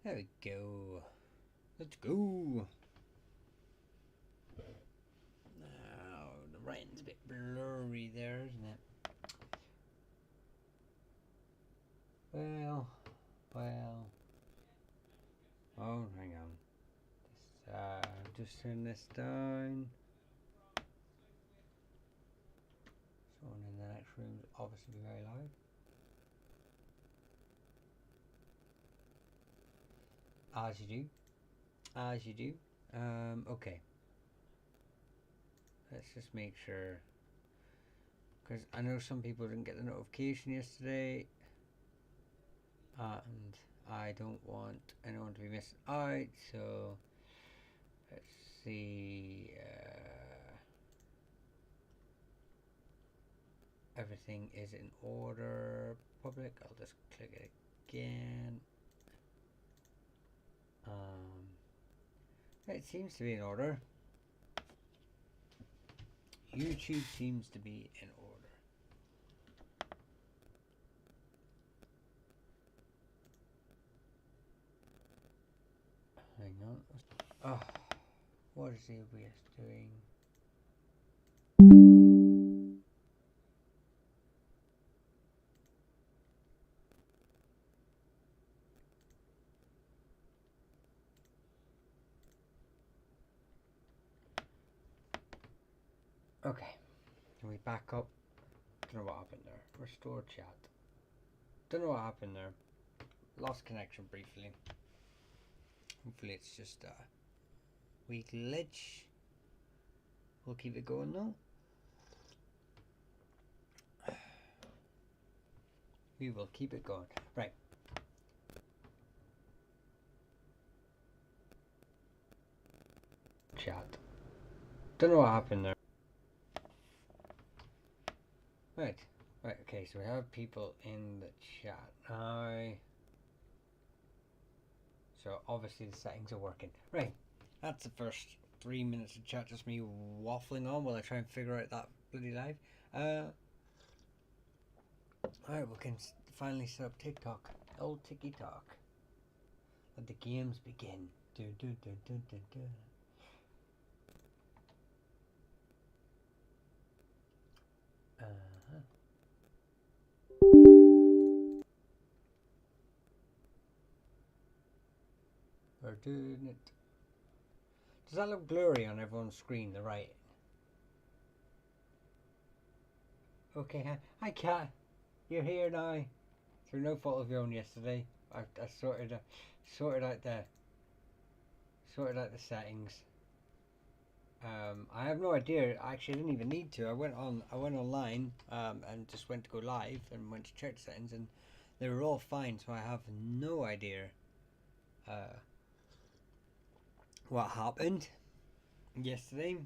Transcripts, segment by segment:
There we go. Let's go. Now, the writing's a bit blurry there, isn't it? Well. Oh, hang on. Just turn this down. Someone in the next room will obviously be very loud. As you do. Okay. Let's just make sure, because I know some people didn't get the notification yesterday, and I don't want anyone to be missing out. So let's see. Everything is in order. Public. I'll just click it again. It seems to be in order. YouTube seems to be in order. Hang on. Oh, what is the OBS doing? Okay, can we back up? Don't know what happened there. Restore chat. Don't know what happened there. Lost connection briefly. Hopefully it's just a weak glitch. We'll keep it going though. We will keep it going. Right. Chat. Don't know what happened there. Right, okay, so we have people in the chat now. So obviously the settings are working. Right, that's the first 3 minutes of chat, just me waffling on while I try and figure out that bloody live. Alright, we can finally set up TikTok. Old TikTok. Let the games begin. We're doing it. Does that look blurry on everyone's screen, the right? Okay, hi Kat. You're here now. Through no fault of your own yesterday. I sorted out the settings. I have no idea. Actually, I didn't even need to. I went online and just went to go live and went to check settings, and they were all fine. So I have no idea what happened yesterday.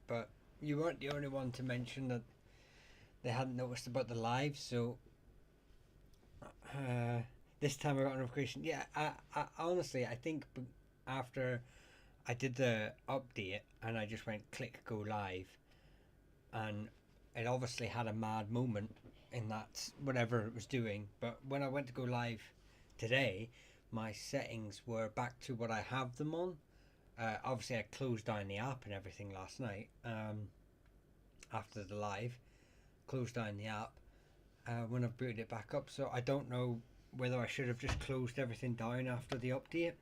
But you weren't the only one to mention that they hadn't noticed about the live. So this time I got a notification. Yeah, I honestly, I think after I did the update and I just went click go live, and it obviously had a mad moment in that whatever it was doing. But when I went to go live today, my settings were back to what I have them on. Obviously I closed down the app and everything last night after the live. Closed down the app when I've booted it back up, so I don't know whether I should have just closed everything down after the update.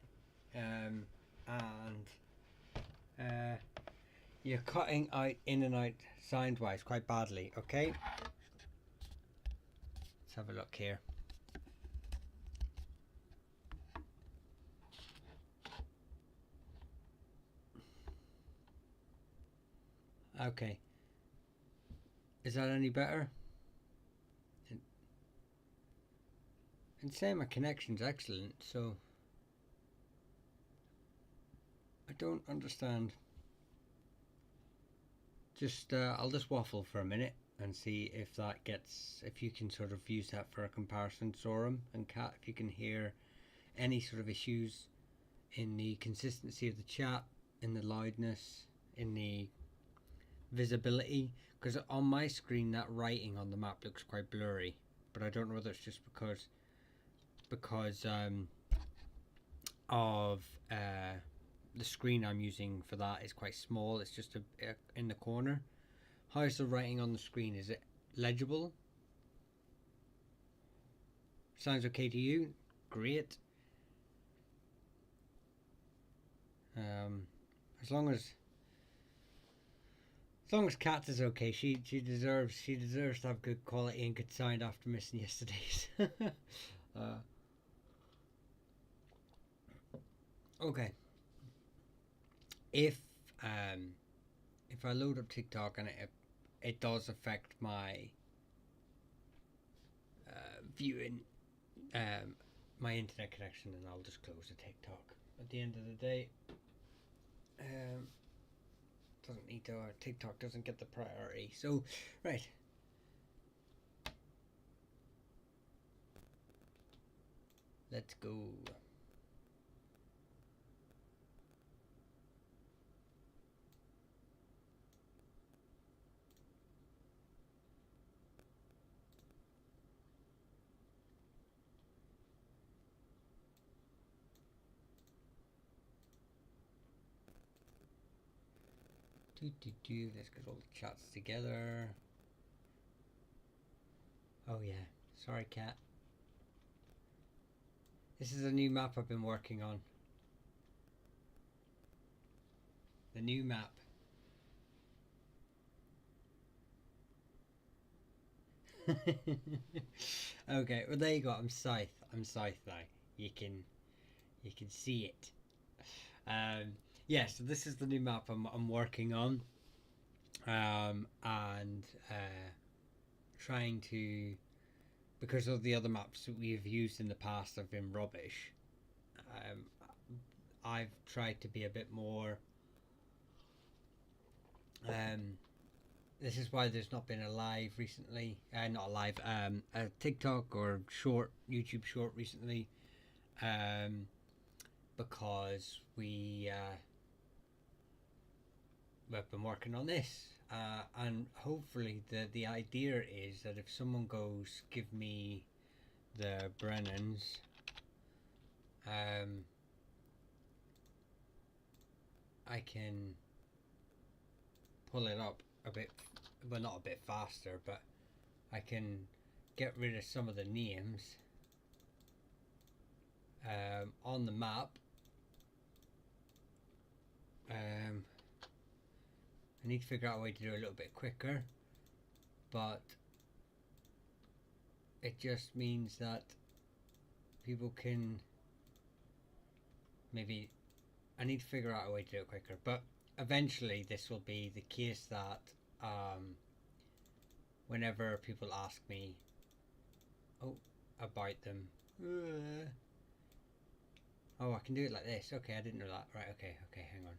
And you're cutting out in and out sound wise quite badly. Okay, let's have a look here. Okay, is that any better? And say my connection's excellent, so I don't understand. Just I'll just waffle for a minute and see if that gets, if you can sort of use that for a comparison. Sorum and Kat, if you can hear any sort of issues in the consistency of the chat, in the loudness, in the visibility, because on my screen that writing on the map looks quite blurry, but I don't know whether it's just because of the screen I'm using for that is quite small. It's just in the corner. How is the writing on the screen? Is it legible? Sounds okay to you? Great. As long as Kat is okay, she deserves to have good quality and good sound after missing yesterday's. Okay. If I load up TikTok and it does affect my viewing, my internet connection, then I'll just close the TikTok. At the end of the day, doesn't need to. TikTok doesn't get the priority. So, right. Let's go. Let's get all the chats together. Oh yeah, sorry Cat. This is a new map I've been working on. The new map. Okay, well there you go. I'm Scythe now. You can see it. Yeah, so this is the new map I'm working on, and trying to, because of the other maps that we've used in the past have been rubbish. I've tried to be a bit more. This is why there's not been a live recently. Not a live. A TikTok or short YouTube short recently. Because we've been working on this, and hopefully the idea is that if someone goes, give me the Brennans, I can pull it up a bit, well not a bit faster, but I can get rid of some of the names on the map. I need to figure out a way to do it a little bit quicker, but it just means that people can maybe, I need to figure out a way to do it quicker, but eventually this will be the case that whenever people ask me about them, oh I can do it like this, okay I didn't know that, right, okay hang on.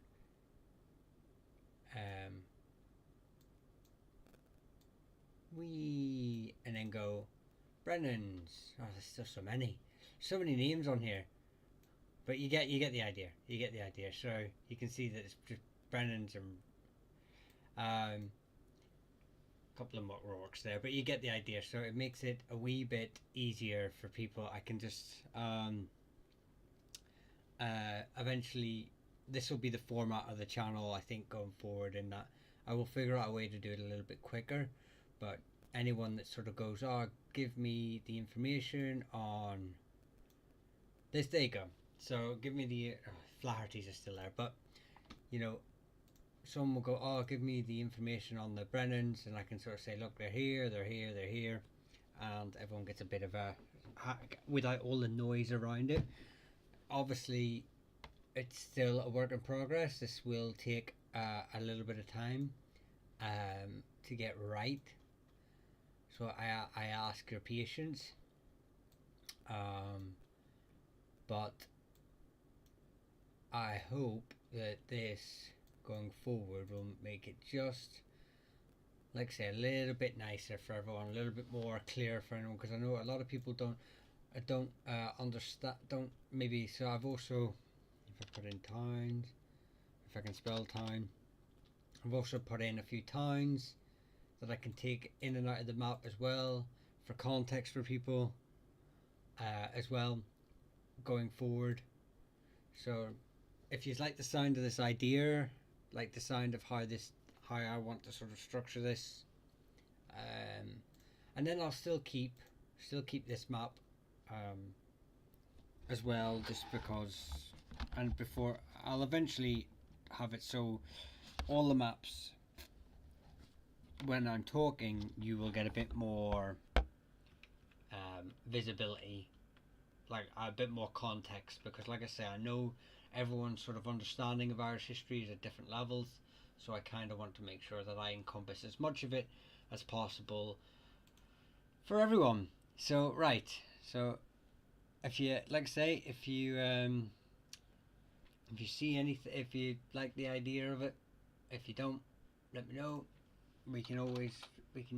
And then go Brennan's. Oh, there's still so many names on here, but you get the idea. So you can see that it's just Brennan's and a couple of muck rocks there, but you get the idea. So it makes it a wee bit easier for people. I can just eventually, this will be the format of the channel I think going forward, in that I will figure out a way to do it a little bit quicker, but anyone that sort of goes, oh give me the information on this, there you go. So give me the Flaherty's are still there, but you know, someone will go, oh give me the information on the Brennans, and I can sort of say, look, they're here, and everyone gets a bit of a, without all the noise around it. Obviously it's still a work in progress. This will take a little bit of time to get right, so I ask your patience, but I hope that this going forward will make it just, like I say, a little bit nicer for everyone, a little bit more clear for anyone, because I know a lot of people don't understand, don't maybe. So I've also, if I put in towns, if I can spell town, I've also put in a few towns that I can take in and out of the map as well, for context for people as well going forward. So if you like the sound of this idea, like the sound of how I want to sort of structure this, and then I'll still keep this map as well, just because, and before I'll eventually have it so all the maps, when I'm talking, you will get a bit more visibility, like a bit more context, because like I say, I know everyone's sort of understanding of Irish history is at different levels, so I kind of want to make sure that I encompass as much of it as possible for everyone. So right, so if you if you see anything, if you like the idea of it, if you don't, let me know. We can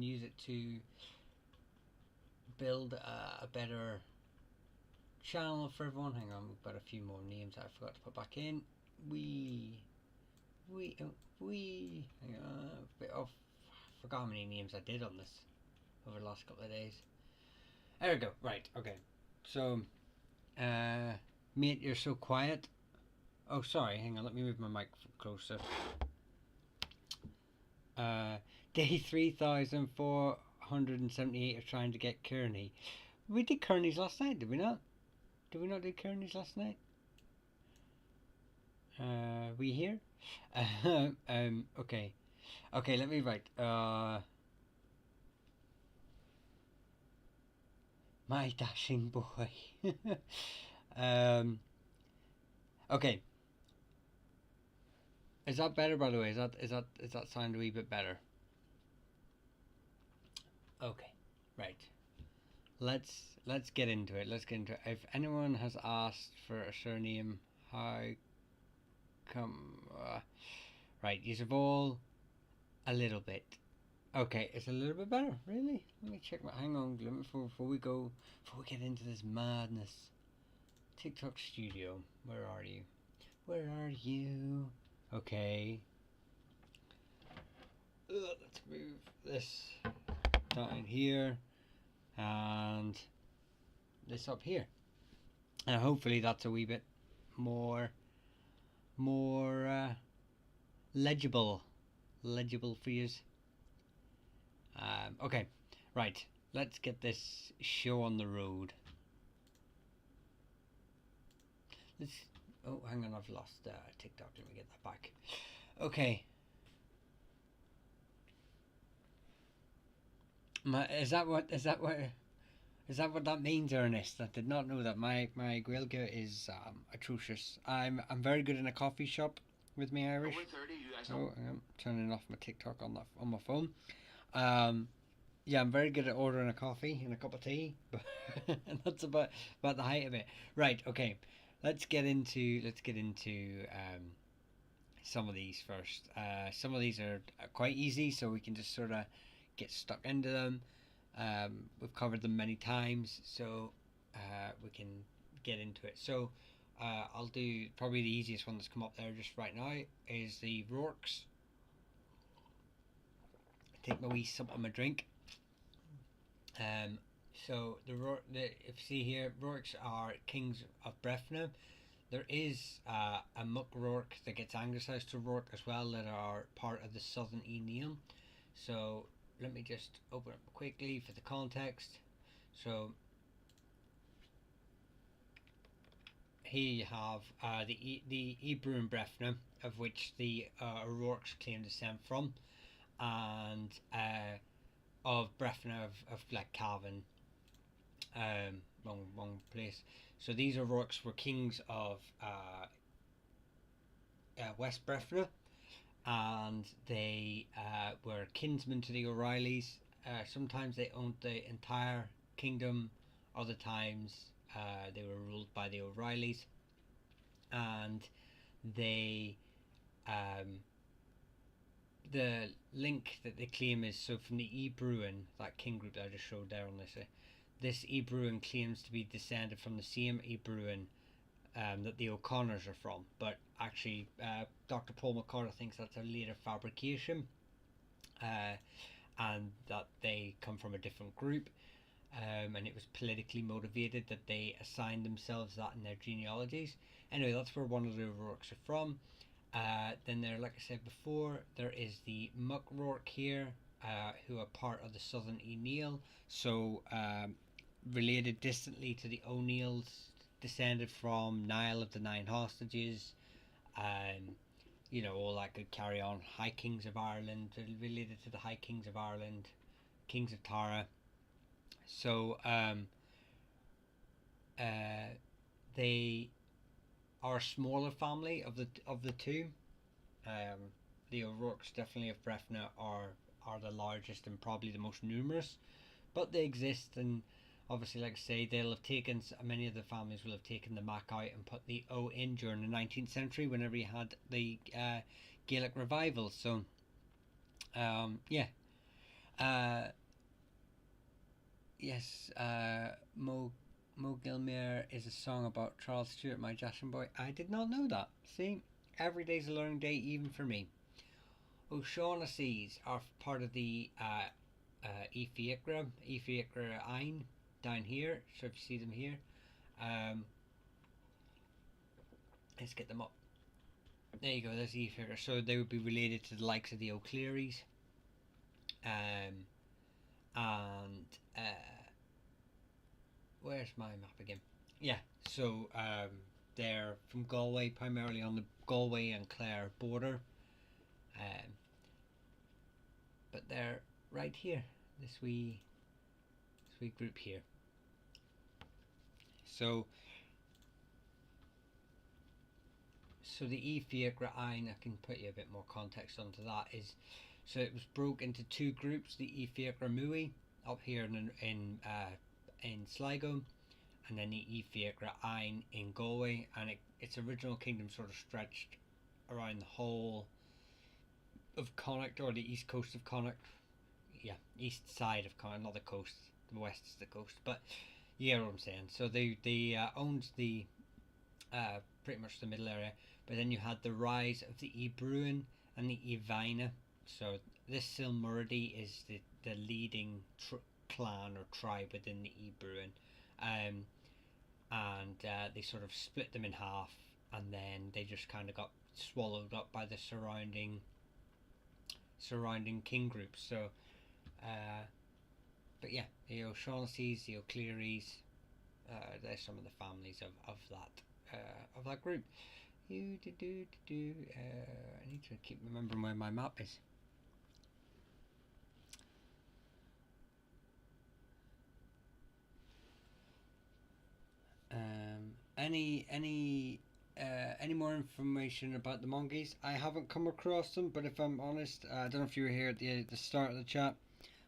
use it to build a better channel for everyone. Hang on, we've got a few more names I forgot to put back in. Hang on, forgot how many names I did on this over the last couple of days. There we go. Right, okay. So, mate, you're so quiet. Oh, sorry. Hang on. Let me move my mic closer. Day 3,478 of trying to get Kearney. We did Kearney's last night, did we not? Did we not do Kearney's last night? We here? Okay. Okay, let me write. My dashing boy. Okay. Is that better, by the way? Is that sound a wee bit better? Okay. Right. Let's get into it. Let's get into it. If anyone has asked for a surname, how come? Right. You've all a little bit. Okay, it's a little bit better. Really? Let me check my. Hang on, before we get into this madness. TikTok Studio. Where are you? Where are you? Okay. Let's move this down here and this up here, and hopefully that's a wee bit more legible for you. Okay, right. Let's get this show on the road. Oh, hang on, I've lost TikTok. Let me get that back. Okay. Is that what that means, Ernest? I did not know that. My Gaeilge is atrocious. I'm very good in a coffee shop with my Irish. Oh, I'm turning off my TikTok on my phone. Yeah, I'm very good at ordering a coffee and a cup of tea, and that's about the height of it. Right. Okay. Let's get into some of these first. Some of these are quite easy, so we can just sort of get stuck into them. We've covered them many times, so we can get into it. So I'll do probably the easiest one that's come up there just right now is the Rorks. Take my wee sip of my drink. So if you see here, Rorks are kings of Brefna. There is a Muck Rourke that gets anglicised to Rourke as well, that are part of the Southern Eneum. So let me just open up quickly for the context. So here you have the Ebru and Brefna, of which the O'Rourke's claim descent from, and of Brefna of like Calvin, wrong place. So these O'Rourke's were kings of West Brefna, and they were kinsmen to the O'Reillys. Sometimes they owned the entire kingdom, other times they were ruled by the O'Reillys, and they the link that they claim is so from the Ebruin, that king group that I just showed there on this Ebruin claims to be descended from the same Ebruin that the O'Connors are from, but actually Dr. Paul McCarter thinks that's a later fabrication, and that they come from a different group. and it was politically motivated that they assigned themselves that in their genealogies. Anyway, that's where one of the O'Rourkes are from. Then there, like I said before, there is the Muckrourke here, who are part of the Southern O'Neill, so related distantly to the O'Neills, descended from Niall of the Nine Hostages, all that could carry on. High Kings of Ireland, related to the High Kings of Ireland, Kings of Tara. So they are a smaller family of the two. The O'Rourkes definitely of Breffna are the largest and probably the most numerous, but they exist, and obviously, like I say, they'll have taken, many of the families will have taken the Mac out and put the O in during the 19th century whenever you had the Gaelic revival. So yes, Mo Gilmere is a song about Charles Stewart, my Jashin boy. I did not know that. See, every day's a learning day, even for me. O'Shaughnessy's are part of the Efiacra Ein down here. So if you see them here, let's get them up. There you go. There's the Efiacra. So they would be related to the likes of the O'Clearys, and where's my map again? Yeah. So they're from Galway, primarily on the Galway and Clare border. But they're right here, this wee group here. So the Efiacra Ein, I can put you a bit more context onto that, is so it was broke into two groups: the Efiacra Mui up here in Sligo, and then the Efiacra Ein in Galway, and its original kingdom sort of stretched around the whole of Connacht, or the east coast of Connacht. Yeah, east side of Connacht, not the coast. The west is the coast, but you get what I'm saying. So they owned the pretty much the middle area, but then you had the rise of the Ebruin and the Evina. So this Silmurdy is the leading clan or tribe within the Ebruin, and they sort of split them in half, and then they just kind of got swallowed up by the surrounding king groups. So but yeah, the O'Shaughnessy's, the O'Clearys, there's some of the families of that group. I need to keep remembering where my map is. Any more information about the monkeys? I haven't come across them, but if I'm honest, I don't know if you were here at the start of the chat.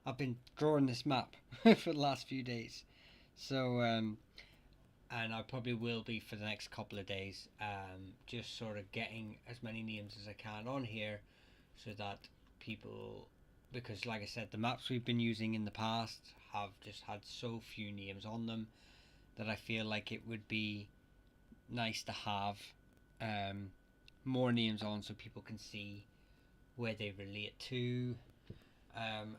I've been drawing this map for the last few days, so and I probably will be for the next couple of days. Just sort of getting as many names as I can on here, so that people, because like I said, the maps we've been using in the past have just had so few names on them that I feel like it would be nice to have more names on, so people can see where they relate to, and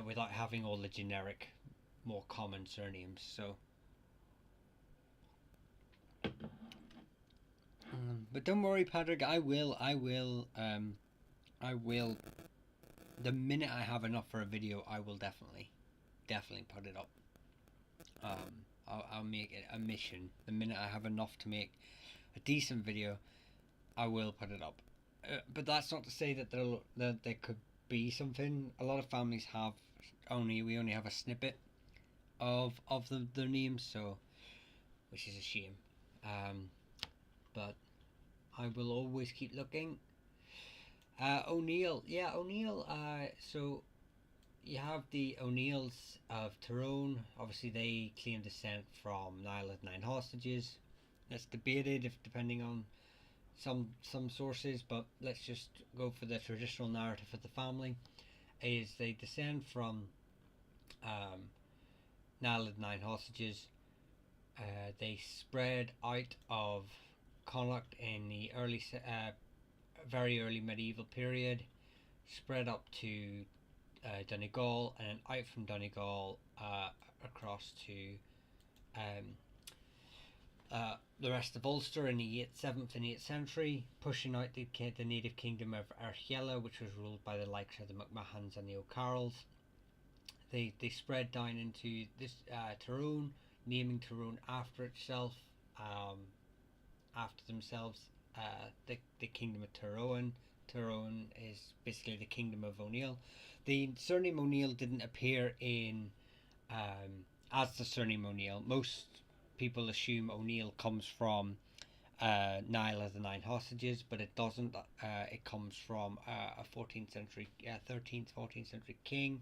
without having all the generic, more common surnames. So but don't worry, Patrick, I will the minute I have enough for a video, I will definitely put it up. I'll make it a mission. The minute I have enough to make a decent video, I will put it up. But that's not to say that there could be something. A lot of families we only have a snippet of their names, so, which is a shame. But I will always keep looking. O'Neill. So you have the O'Neills of Tyrone. Obviously, they claim descent from Niall of the Nine Hostages. That's debated, depending on some sources, but let's just go for the traditional narrative of the family. Is they descend from Niall of the Nine Hostages. They spread out of Connacht in the very early medieval period, spread up to Donegal, and then out from Donegal across to um, the rest of Ulster in the 7th and 8th century, pushing out the native kingdom of Archela, which was ruled by the likes of the MacMahons and the O'Carrolls. They spread down into this Tyrone, naming Tyrone after itself, after themselves. The kingdom of Tyrone. Tyrone is basically the kingdom of O'Neill. The surname O'Neill didn't appear in as the surname O'Neill. Most people assume O'Neill comes from Niall of the Nine Hostages, but it doesn't. It comes from a 14th century, 13th, 14th century king,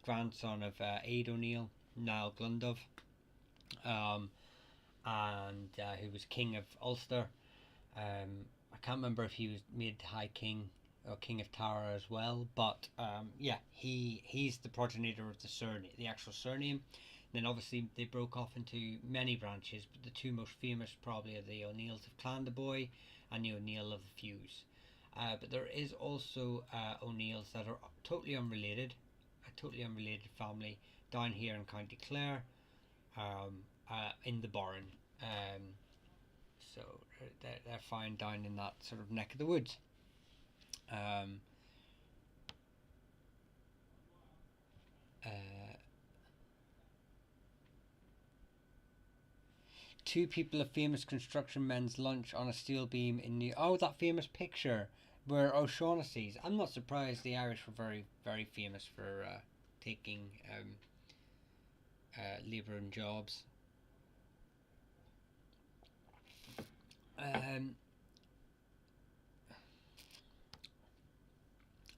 grandson of Aid O'Neill, Niall Glundov, and who was king of Ulster. I can't remember if he was made High King or King of Tara as well, but yeah, he's the progenitor of the surname, the actual surname. And then obviously they broke off into many branches, but the two most famous probably are the O'Neills of Clandeboy and the O'Neill of the Fews. But there is also O'Neills that are totally unrelated, a totally unrelated family down here in County Clare, in the Burren. So they're found down in that sort of neck of the woods. Two people of famous construction men's lunch on a steel beam in New... Oh, that famous picture where O'Shaughnessy's. I'm not surprised the Irish were very, very famous for taking labour and jobs.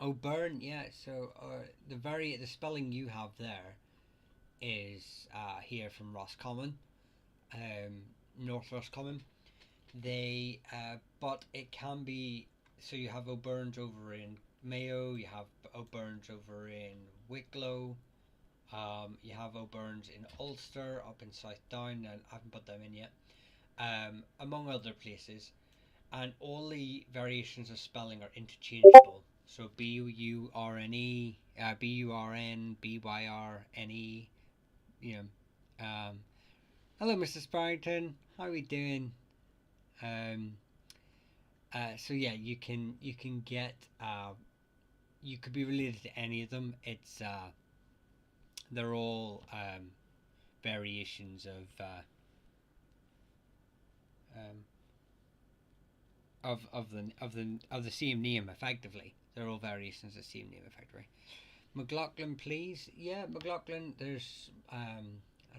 O'Byrne, yeah. So the spelling you have there is here from Roscommon, North Roscommon. They, but it can be. So you have O'Byrne's over in Mayo. You have O'Byrne's over in Wicklow. You have O'Byrne's in Ulster, up in South Down. I haven't put them in yet. Among other places, and all the variations of spelling are interchangeable. So Burne, Burn, Byrne. You know, hello, Mr. Sparrington. How are we doing? So yeah, you can get you could be related to any of them. It's they're all variations of the same name. Effectively, they're all variations of the same name. Effectively, McLaughlin, please. Yeah, McLaughlin. There's I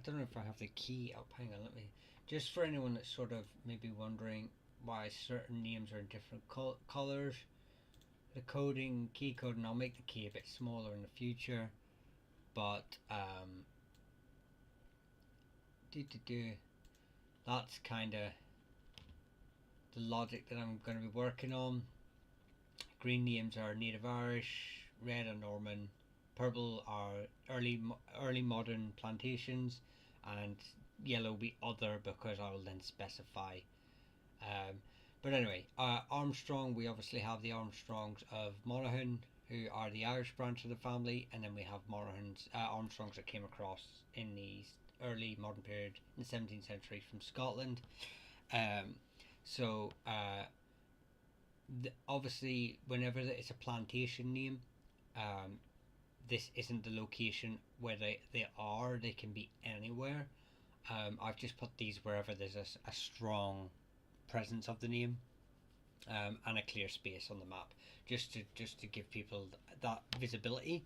don't know if I have the key up. Hang on, let me. Just for anyone that's sort of maybe wondering why certain names are in different colors. The key coding. I'll make the key a bit smaller in the future, but that's kind of the logic that I'm going to be working on. Green names are Native Irish, red are Norman, purple are early modern plantations, and yellow will be other because I will then specify. But anyway, Armstrong, we obviously have the Armstrongs of Monaghan, who are the Irish branch of the family, and then we have Armstrongs that came across in the early modern period in the 17th century from Scotland. Obviously, whenever it's a plantation name, this isn't the location where they are. They can be anywhere. I've just put these wherever there's a strong presence of the name, and a clear space on the map, just to give people that visibility.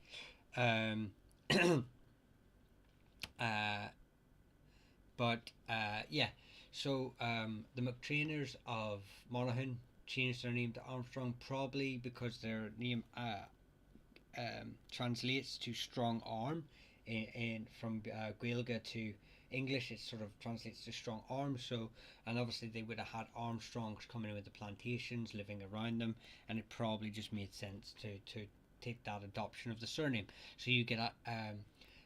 Yeah. So the McTrainers of Monaghan changed their name to Armstrong, probably because their name translates to strong arm, in from Gaeilge to English. It sort of translates to strong arm. So, and obviously they would have had Armstrongs coming in with the plantations, living around them, and it probably just made sense to take that adoption of the surname. So you get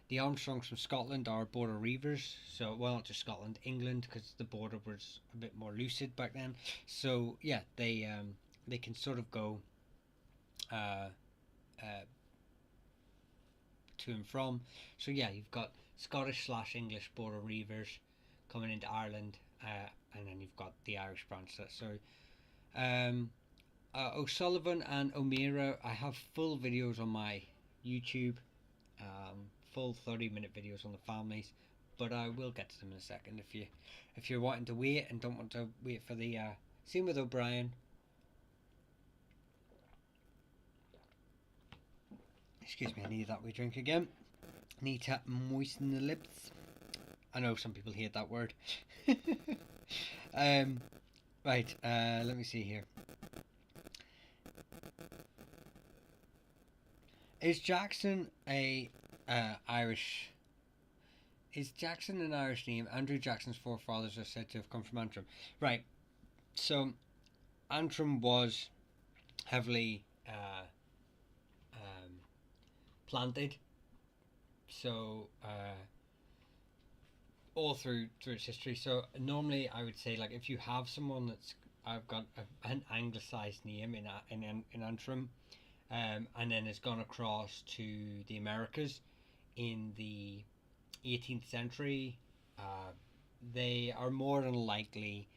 the Armstrongs from Scotland are border reivers. So, well, not just Scotland, England, because the border was a bit more lucid back then. So yeah, they can sort of go to and from. So yeah, you've got Scottish/English border reavers coming into Ireland, and then you've got the Irish branch. So O'Sullivan and O'Meara, I have full videos on my YouTube, full 30-minute videos on the families, but I will get to them in a second. If you're wanting to wait and don't want to wait for the same with O'Brien. Excuse me, I need that wee drink again. Need to moisten the lips. I know some people hate that word. Right, let me see here. Is Jackson a Irish? Is Jackson an Irish name? Andrew Jackson's forefathers are said to have come from Antrim. Right, so Antrim was heavily planted, so all through its history. So normally I would say, like, if you have someone that's got an anglicised name in Antrim, and then has gone across to the Americas in the 18th century, they are more than likely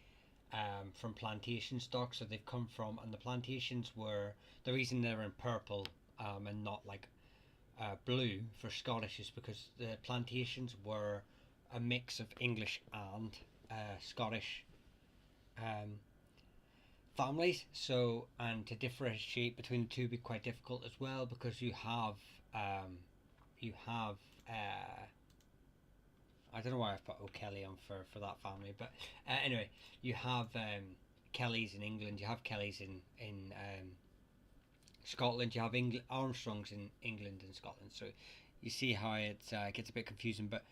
from plantation stock. So they've come from, and the plantations were, the reason they're in purple and not like blue for Scottish is because the plantations were a mix of English and Scottish families. So, and to differentiate between the two would be quite difficult as well, because you have I don't know why I've put O'Kelly on for that family, but anyway, you have Kellys in England, you have Kellys in Scotland, you have Armstrongs in England and Scotland. So you see how it gets a bit confusing, but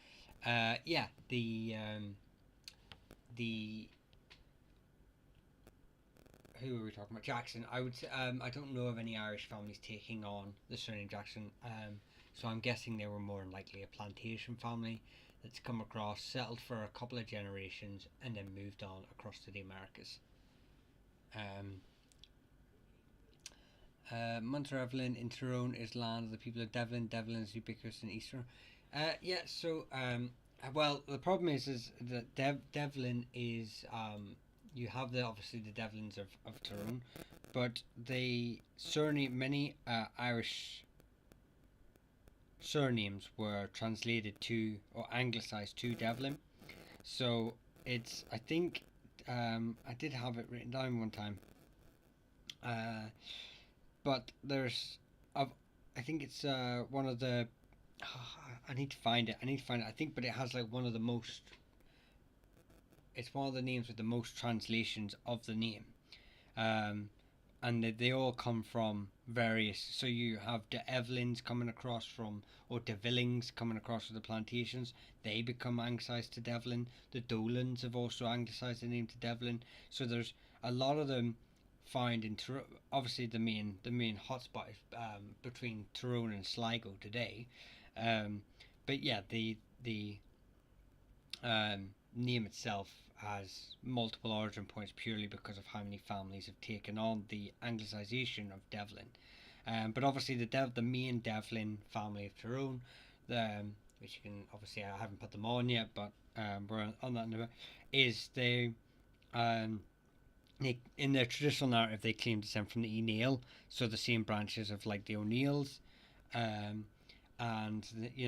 yeah, the who are we talking about? Jackson. I would say, I don't know of any Irish families taking on the surname Jackson. So I'm guessing they were more than likely a plantation family that's come across, settled for a couple of generations, and then moved on across to the Americas. Monterevelin in Tyrone is land of the people of Devlin. Devlin is ubiquitous in Eastern. Yeah. So well, the problem is that Devlin is you have obviously the Devlins of Tyrone, but the surname, many Irish surnames were translated to or anglicised to Devlin. So it's, I think, I did have it written down one time, but there's I think it's one of the I need to find it. I think, but it has like one of the most. It's one of the names with the most translations of the name, and they all come from various. So you have the Evelyns coming across from, or the Villings coming across from the plantations. They become anglicised to Devlin. The Dolans have also anglicised the name to Devlin. So there's a lot of them found in Tyrone. Obviously, the main hotspot is between Tyrone and Sligo today. But yeah, the name itself has multiple origin points purely because of how many families have taken on the anglicisation of Devlin. But obviously the main Devlin family of Tyrone, which you can obviously, I haven't put them on yet, but we're on that now, is they in their traditional narrative they claim descent from the O'Neill, so the same branches of like the O'Neills. And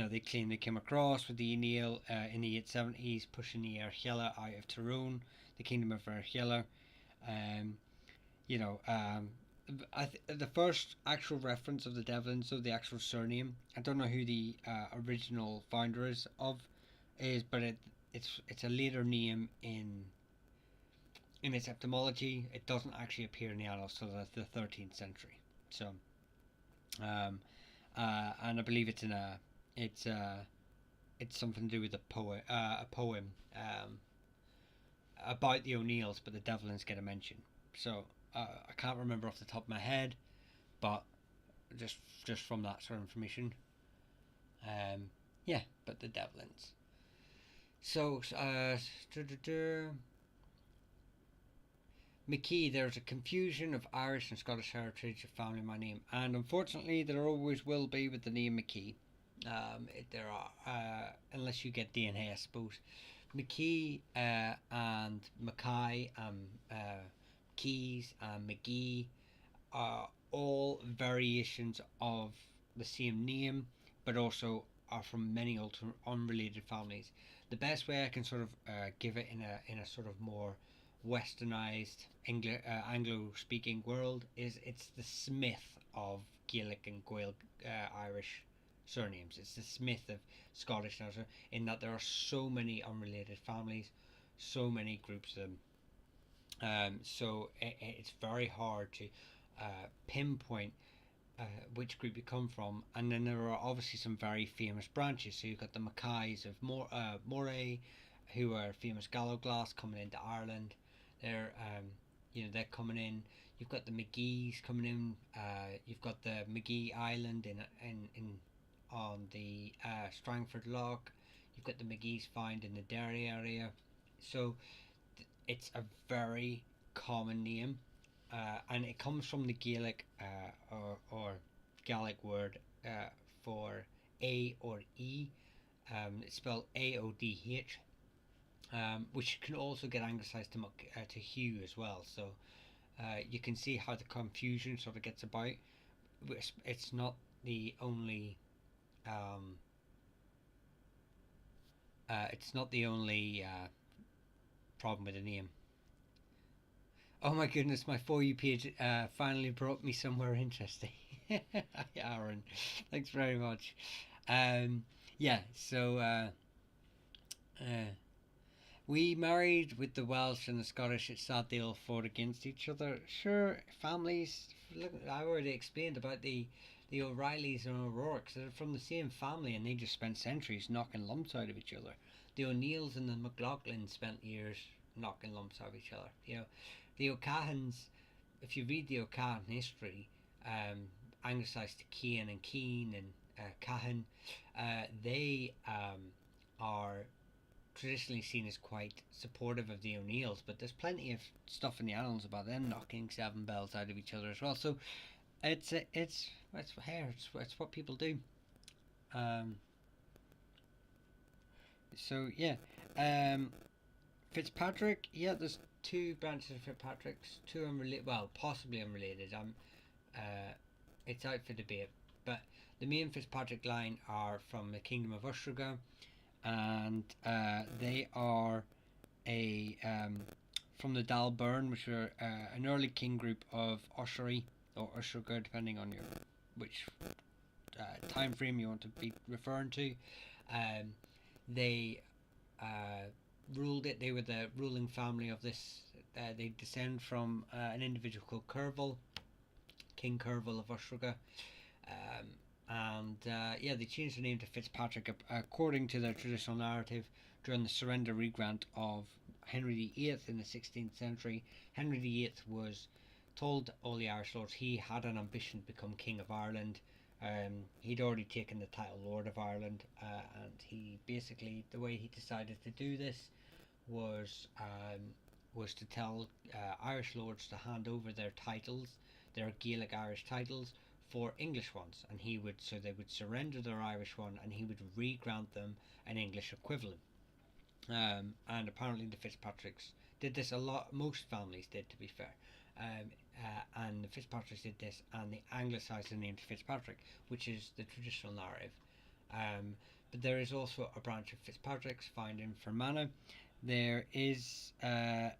they claim they came across with the O'Neill in the 870s, pushing the Airchella out of Tyrone, the kingdom of Airchella. The first actual reference of the Devlin, so the actual surname, I don't know who the original founder is, but it's a later name in its etymology. It doesn't actually appear in the annals till the 13th century. So. And I believe it's something to do with a poem about the O'Neills, but the Devlins get a mention. So I can't remember off the top of my head, but just from that sort of information, yeah. But the Devlins. So McKee, there's a confusion of Irish and Scottish heritage of family in my name, and unfortunately there always will be with the name McKee. There are, unless you get DNA, I suppose. McKee and Mackay and Keys and McGee are all variations of the same name, but also are from many unrelated families. The best way I can sort of give it in a sort of more westernized Anglo-speaking world is it's the Smith of Gaelic and Gael Irish surnames. It's the Smith of Scottish, in that there are so many unrelated families, so many groups of them. So it's very hard to pinpoint which group you come from, and then there are obviously some very famous branches. So you've got the Mackays of Moray, who are famous Gallowglass coming into Ireland. They're they're coming in. You've got the McGees coming in. You've got the McGee Island in on the Strangford Lough. You've got the McGees found in the Derry area. So it's a very common name, and it comes from the Gaelic or Gaelic word for A or E. It's spelled AODH, which can also get anglicised to Hugh as well. So you can see how the confusion sort of gets about. It's not the only. It's not the only problem with the name. Oh my goodness, my For You page finally brought me somewhere interesting. Aaron, thanks very much. Yeah, so we married with the Welsh and the Scottish. It's sad they all fought against each other. Sure, families. Look, I already explained about the O'Reillys and O'Rourke's. They're from the same family, and they just spent centuries knocking lumps out of each other. The O'Neills and the McLaughlins spent years knocking lumps out of each other. The O'Cahans. If you read the O'Cahan history, anglicised to Cian and Keen and Cahan, they are traditionally seen as quite supportive of the O'Neills, but there's plenty of stuff in the annals about them knocking seven bells out of each other as well. So it's what people do. So yeah, Fitzpatrick. Yeah, there's two branches of Fitzpatrick's, two unrelated. Well, possibly unrelated. It's out for debate, but the main Fitzpatrick line are from the Kingdom of Ostroga, and they are from the Dalburn, which were an early king group of Ossory or Ostroga, depending on which time frame you want to be referring to. They ruled it. They were the ruling family of this. They descend from an individual called Curville, King Curville of Ostroga. They changed the name to Fitzpatrick according to their traditional narrative during the surrender regrant of Henry VIII in the 16th century. Henry VIII was told all the Irish lords he had an ambition to become King of Ireland. He'd already taken the title Lord of Ireland, and he basically, the way he decided to do this was to tell Irish lords to hand over their titles, their Gaelic Irish titles, for English ones, and they would surrender their Irish one, and he would re-grant them an English equivalent. And apparently the Fitzpatricks did this a lot. Most families did, to be fair. And the Fitzpatricks did this, and they anglicised the name to Fitzpatrick, which is the traditional narrative. But there is also a branch of Fitzpatricks found in Fermanagh. There is a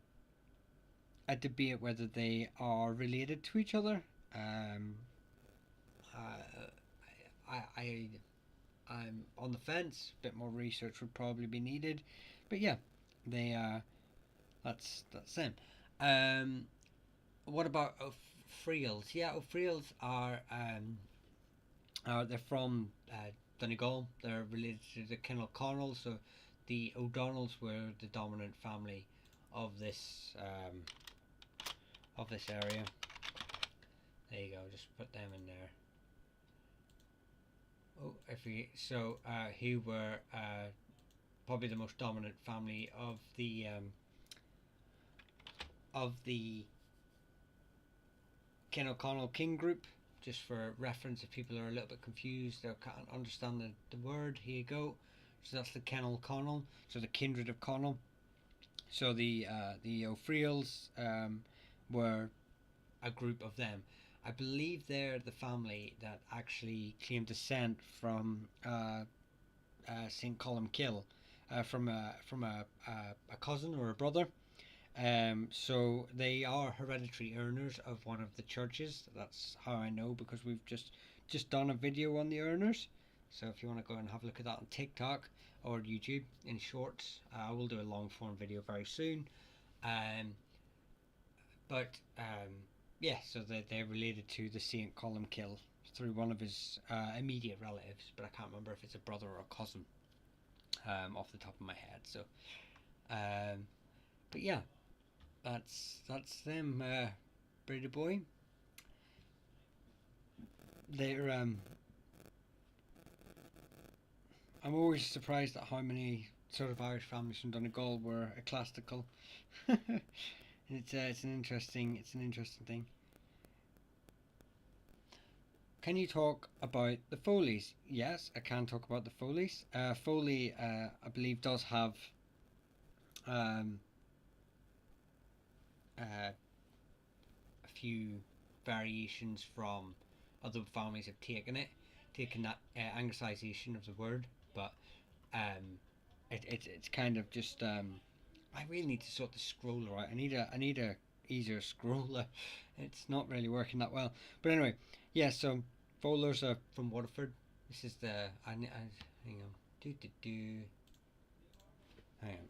debate whether they are related to each other. I'm on the fence. A bit more research would probably be needed, but yeah, they that's them. What about O'Friels? Yeah, O'Friels are they're from Donegal. They're related to the Kinlochonals, so the O'Donnells were the dominant family of this area. There you go. Just put them in there. Who were probably the most dominant family of the Ken O'Connell King group, just for reference, if people are a little bit confused or can't understand the word, here you go. So that's the Kennel Connell, so the kindred of Connell. So the O'Friels were a group of them. I believe they're the family that actually claimed descent from St. Columkill, from a cousin or a brother. So they are hereditary earners of one of the churches. That's how I know, because we've just done a video on the earners. So if you want to go and have a look at that on TikTok or YouTube in shorts, I will do a long form video very soon. But yeah, so they're related to the Saint Columkill through one of his immediate relatives, but I can't remember if it's a brother or a cousin off the top of my head. So, but yeah, that's them, Brady boy. They're I'm always surprised at how many sort of Irish families from Donegal were ecclesiastical. It's an interesting thing. Can you talk about the Foleys? Yes, I can talk about the Foleys. Foley, I believe, does have a few variations from other families have taken that anglicisation of the word, but it's kind of just I really need to sort the scroller out. I need a easier scroller. It's not really working that well. But anyway, yeah. So Fowlers are from Waterford. This is the hang on. Hang on.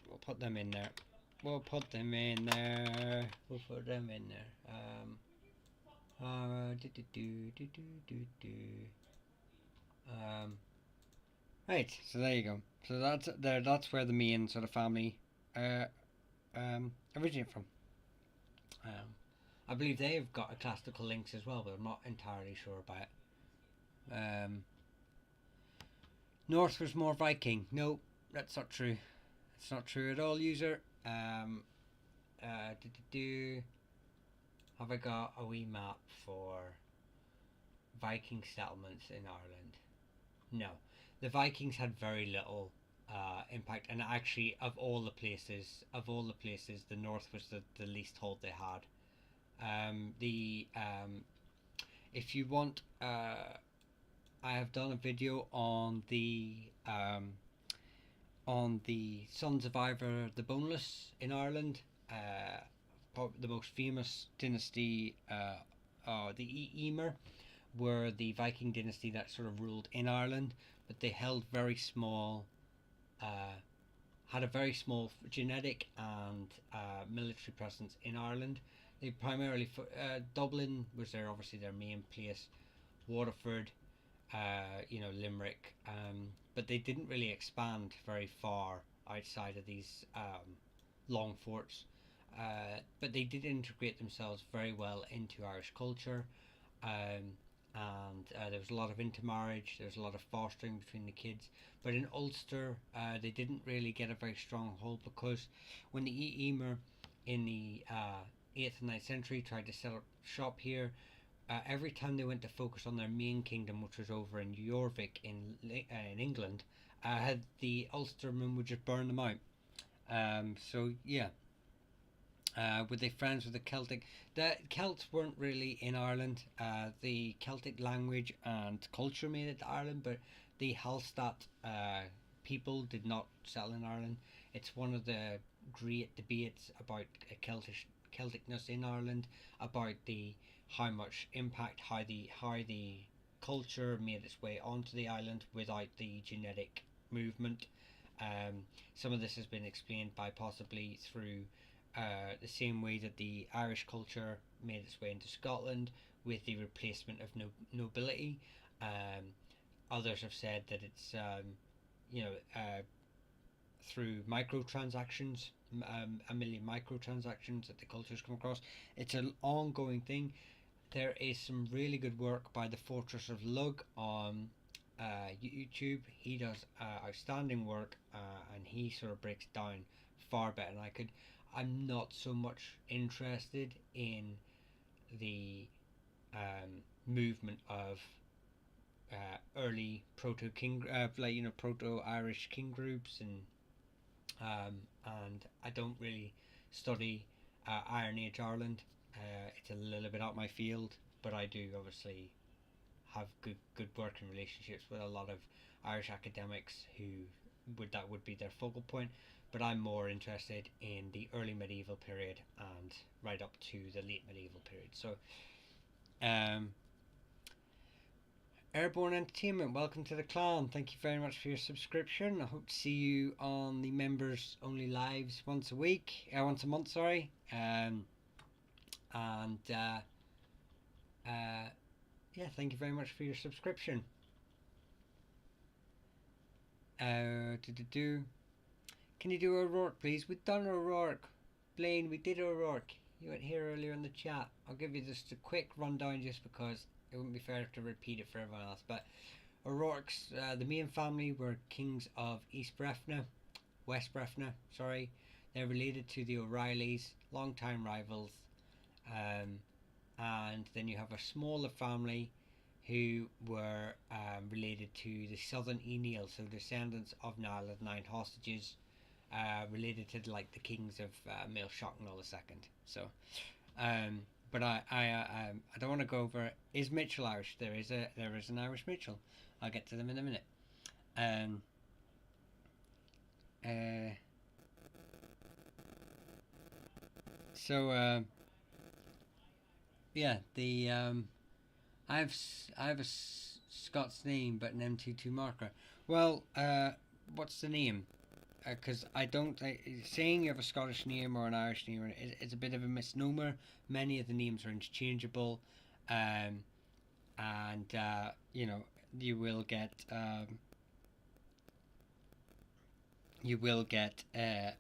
We'll put them in there. We'll put them in there. Right, so there you go. So that's where the main sort of family originate from. I believe they've got ecclesiastical links as well, but I'm not entirely sure about it. North was more Viking. No, that's not true. It's not true at all, user. Have I got a wee map for Viking settlements in Ireland? No. The Vikings had very little impact, and actually, of all the places, the north was the least hold they had. If you want, I have done a video on the Sons of Ivor the Boneless in Ireland. The most famous dynasty, the Emer, were the Viking dynasty that sort of ruled in Ireland, but they held very small, had a very small genetic and military presence in Ireland. They primarily, Dublin was obviously their main place, Waterford, Limerick, but they didn't really expand very far outside of these long forts. But they did integrate themselves very well into Irish culture, and there was a lot of intermarriage, there was a lot of fostering between the kids. But in Ulster, they didn't really get a very strong hold, because when the Emer in the 8th and 9th century tried to set up shop here, every time they went to focus on their main kingdom, which was over in Jorvik in England, the Ulstermen would just burn them out. So yeah. Were they friends with the Celtic? The Celts weren't really in Ireland. The Celtic language and culture made it to Ireland, but the Hallstatt people did not settle in Ireland. It's one of the great debates about Celticness in Ireland, about how much impact, how the culture made its way onto the island without the genetic movement. Some of this has been explained by possibly through the same way that the Irish culture made its way into Scotland with the replacement of nobility. Others have said that it's through microtransactions, a million microtransactions that the cultures come across. It's an ongoing thing. There is some really good work by the Fortress of Lug on YouTube. He does outstanding work, and he sort of breaks down far better than I could. I'm not so much interested in the movement of early proto king, proto Irish king groups, and I don't really study Iron Age Ireland. It's a little bit out my field, but I do obviously have good working relationships with a lot of Irish academics who would be their focal point. But I'm more interested in the early medieval period and right up to the late medieval period. So, Airborne Entertainment, welcome to the clan. Thank you very much for your subscription. I hope to see you on the members only lives once a month, sorry. Yeah, thank you very much for your subscription. Can you do O'Rourke, please? We've done O'Rourke. Blaine, we did O'Rourke. You weren't here earlier in the chat. I'll give you just a quick rundown just because it wouldn't be fair to repeat it for everyone else. But O'Rourke's, the main family were kings of West Breffna, sorry. They're related to the O'Reillys, long-time rivals. And then you have a smaller family who were related to the Southern Enil, so descendants of Niall of Nine Hostages, related to like the kings of Maelshocknall II. So, but I don't want to go over. Is Mitchell Irish? There is an Irish Mitchell. I'll get to them in a minute. Yeah, the I have a Scots name but an M22 marker. Well, what's the name? Because I don't saying you have a Scottish name or an Irish name is a bit of a misnomer. Many of the names are interchangeable, and you will get a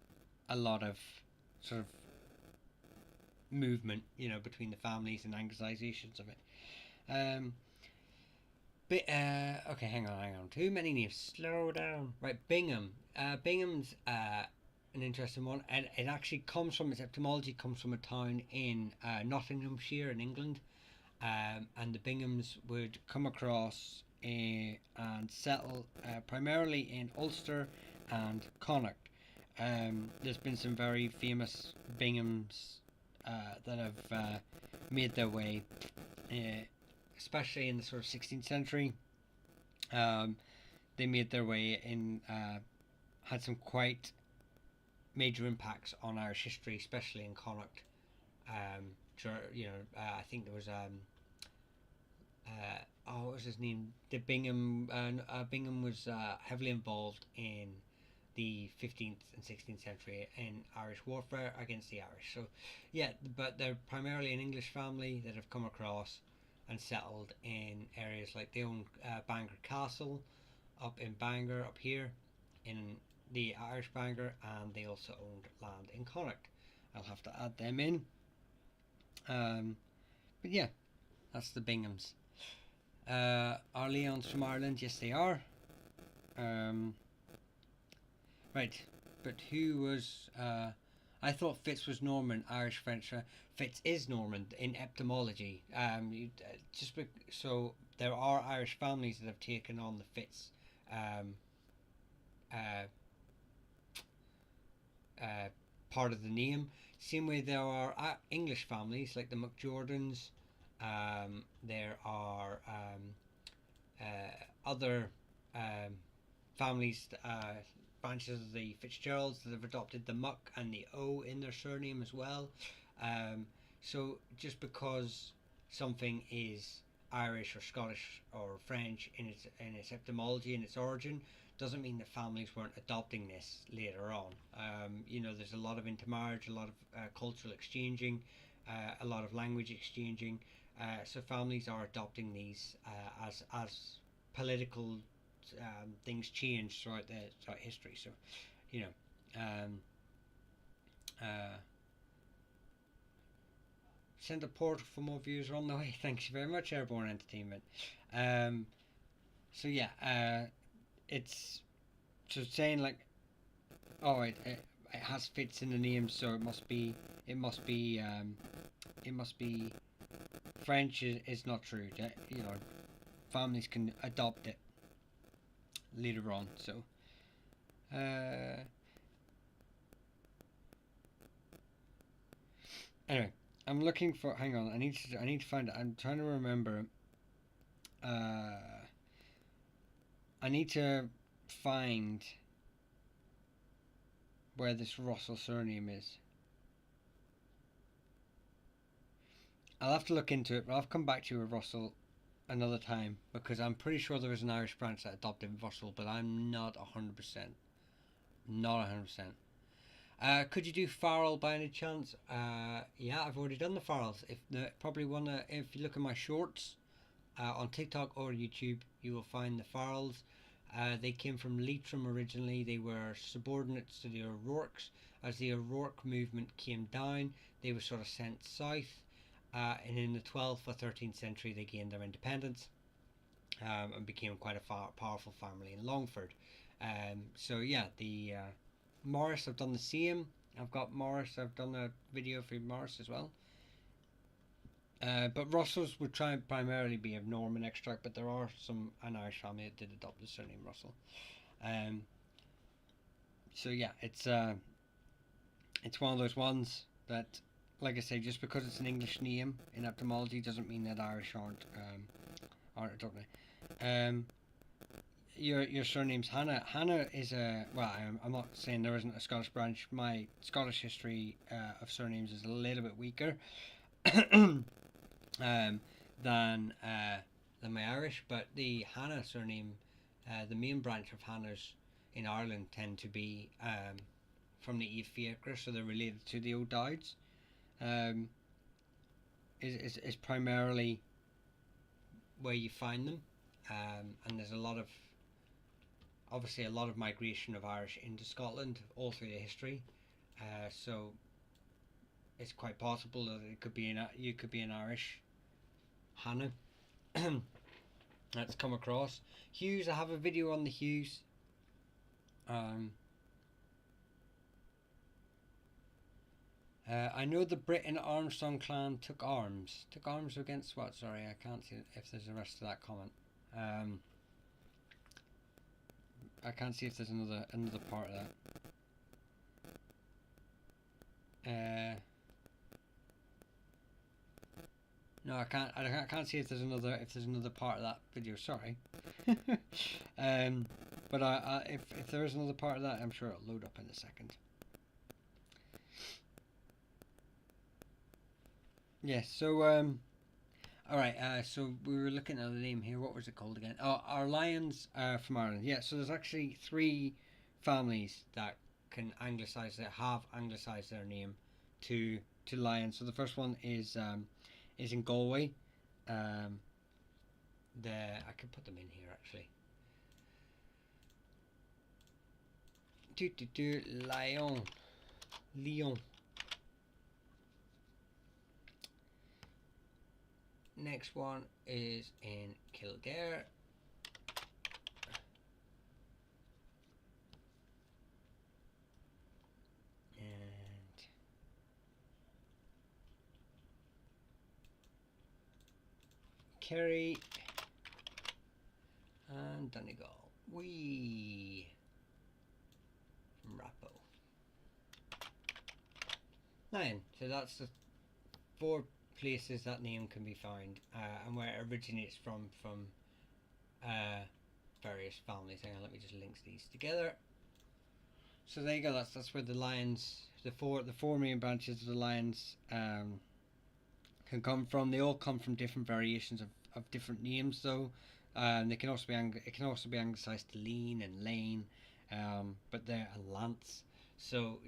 lot of sort of movement, between the families and anglicizations of it. Okay, hang on. Too many names. Slow down. Right, Bingham. Bingham's an interesting one. And it actually its etymology comes from a town in Nottinghamshire in England. And the Binghams would come across and settle primarily in Ulster and Connacht. There's been some very famous Binghams that have made their way, especially in the sort of 16th century. They made their way in, had some quite major impacts on Irish history, especially in Connacht. I think there was what was his name? The Bingham. Bingham was heavily involved in the 15th and 16th century in Irish warfare against the Irish. So, yeah, but they're primarily an English family that have come across and settled in areas like they own Bangor Castle up in Bangor, up here in the Irish Bangor, and they also owned land in Connacht. I'll have to add them in. But yeah, that's the Binghams. Are Leons from Ireland? Yes, they are. Right, but who was... I thought Fitz was Norman, Irish, French. Fitz is Norman in etymology. So there are Irish families that have taken on the Fitz part of the name. Same way there are English families like the McJordans. There are other families, branches of the Fitzgeralds that have adopted the Muck and the O in their surname as well. So just because something is Irish or Scottish or French in its etymology and its origin doesn't mean that families weren't adopting this later on. There's a lot of intermarriage, a lot of cultural exchanging, a lot of language exchanging. So families are adopting these as political things change throughout history. So, send a portal for more views on the way. Thanks very much, Airborne Entertainment. So yeah, it's just saying like, oh, it has Fitz in the name, so it must be French is not true. You know, families can adopt it later on. So, anyway, I'm looking for. Hang on, I need to find it. I'm trying to remember. I need to find where this Russell surname is. I'll have to look into it, but I'll come back to you with Russell another time, because I'm pretty sure there was an Irish branch that adopted Russell, but I'm not 100%. Not 100%. Could you do Farrell by any chance? Yeah, I've already done the Farrells. If you look at my shorts on TikTok or YouTube, you will find the Farrells. They came from Leitrim originally. They were subordinates to the O'Rourkes. As the O'Rourke movement came down, they were sort of sent south. And in the 12th or 13th century, they gained their independence and became quite a powerful family in Longford. So yeah, the Morris, I've done the same. I've got Morris. I've done a video for Morris as well. But Russells would try and primarily be of Norman extract, but there are an Irish family that did adopt the surname Russell. So yeah, it's one of those ones that, like I say, just because it's an English name in etymology doesn't mean that Irish aren't adopting. Your surname's Hannah. Hannah is I'm not saying there isn't a Scottish branch. My Scottish history of surnames is a little bit weaker than my Irish, but the Hannah surname, the main branch of Hannahs in Ireland tend to be from the Fiacre, so they're related to the O'Dowds. Is primarily where you find them, and there's a lot of migration of Irish into Scotland all through the history, so it's quite possible that you could be an Irish Hannah that's come across. Hughes, I have a video on the Hughes. I know the Britain Armstrong clan took arms. Took arms against what? Sorry, I can't see if there's the rest of that comment. I can't see if there's another part of that. No, I can't see if there's another part of that video. Sorry. But if there is another part of that, I'm sure it'll load up in a second. Yes. So all right. So we were looking at the name here. What was it called again? Oh, our Lions from Ireland. Yeah. So there's actually 3 families that can have anglicised their name to Lions. So the first one is in Galway. I can put them in here actually. Lyon. Next one is in Kildare. And Kerry and Donegal. From Rappo. 9. So that's the 4 places that name can be found, and where it originates from various families. Hang on, let me just link these together. So there you go. That's where the Lions, the four main branches of the Lions, can come from. They all come from different variations of different names, though. They can also be anglicised to Lean and Lane, but they're a Lance. So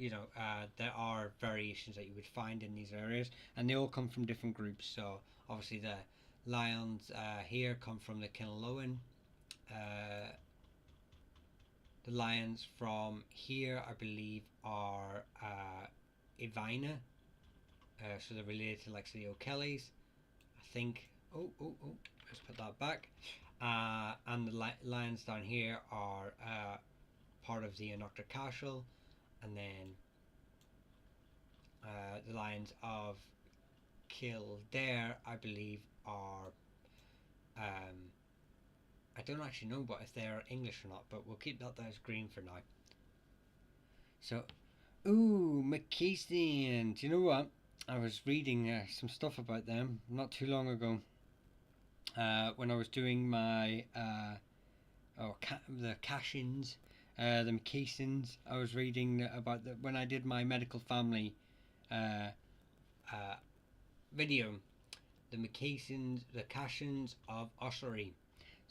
there are variations that you would find in these areas, and they all come from different groups. So obviously the Lions here come from the Kinlowen. The Lions from here, I believe, are Ivina. So they're related to the O'Kellys, I think. Let's put that back. And the Lions down here are part of the Anoctor Cashel, and then the Lions of Kildare, I believe, are I don't actually know what if they're English or not, but we'll keep that as green for now. So, ooh, McKeeston. Do you know what? I was reading some stuff about them not too long ago. When I was doing my the cash-ins, the McKeesons. I was reading about when I did my medical family uh, uh, video, the McKeesons, the cash-ins of Ossory.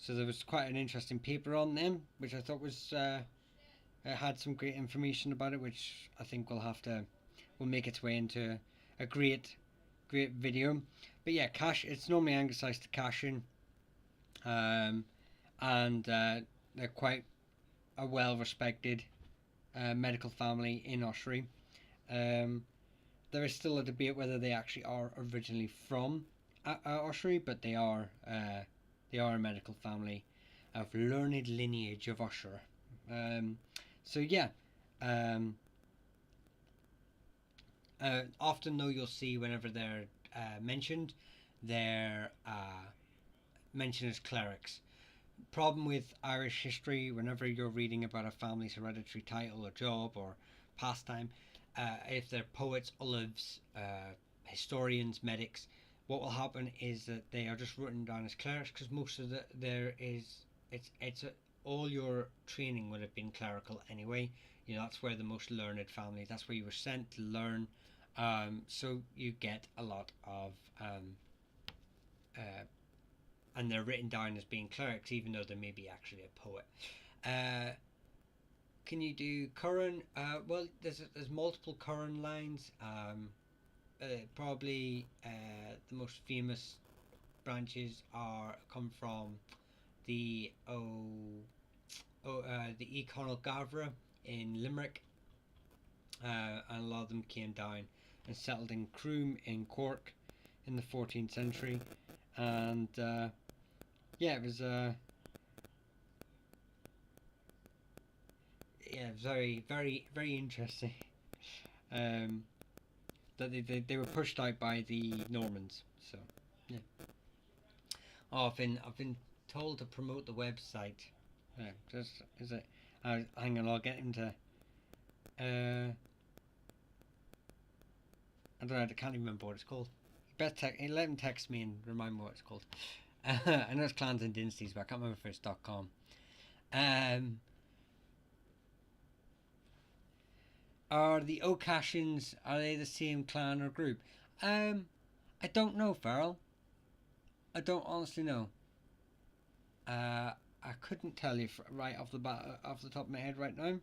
So there was quite an interesting paper on them, which I thought was it had some great information about it, which I think will make its way into a great video. But yeah, it's normally anglicised to Cashin, and they're quite a well respected medical family in Ossory. There is still a debate whether they actually are originally from Ossory, but they are a medical family of learned lineage of Ossory. So yeah, often though you'll see whenever they're mentioned, they're mentioned as clerics. Problem with Irish history, whenever you're reading about a family's hereditary title or job or pastime, if they're poets, olives, historians, medics, what will happen is that they are just written down as clerics because most of all your training would have been clerical anyway. You know, that's where the most learned family, that's where you were sent to learn. So you get a lot of and they're written down as being clerics, even though they may be actually a poet. Can you do Curran? Well, there's multiple Curran lines. Probably the most famous branches come from the the Conall Gavra in Limerick, and a lot of them came down and settled in Croom in Cork in the 14th century, and yeah, it was very, very, very interesting. That they were pushed out by the Normans. So yeah. Oh, I've been told to promote the website. Yeah, just is it? Hang on, I'll get him to. I don't know. I can't even remember what it's called. Let him text me and remind me what it's called. I know it's Clans and Dynasties, but I can't remember if it's .com. Are the O'Cashins, are they the same clan or group? I don't know, Farrell. I don't honestly know. I couldn't tell you right off the top of my head right now.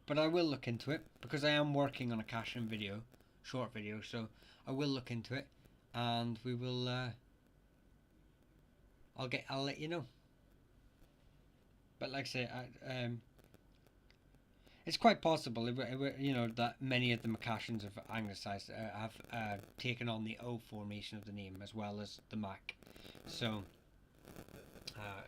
But I will look into it because I am working on a cash-in video, short video, so I will look into it, and we will. I'll let you know. But like I say, it's quite possible, you know, that many of the Macashans have anglicised, have taken on the O formation of the name as well as the Mac. So,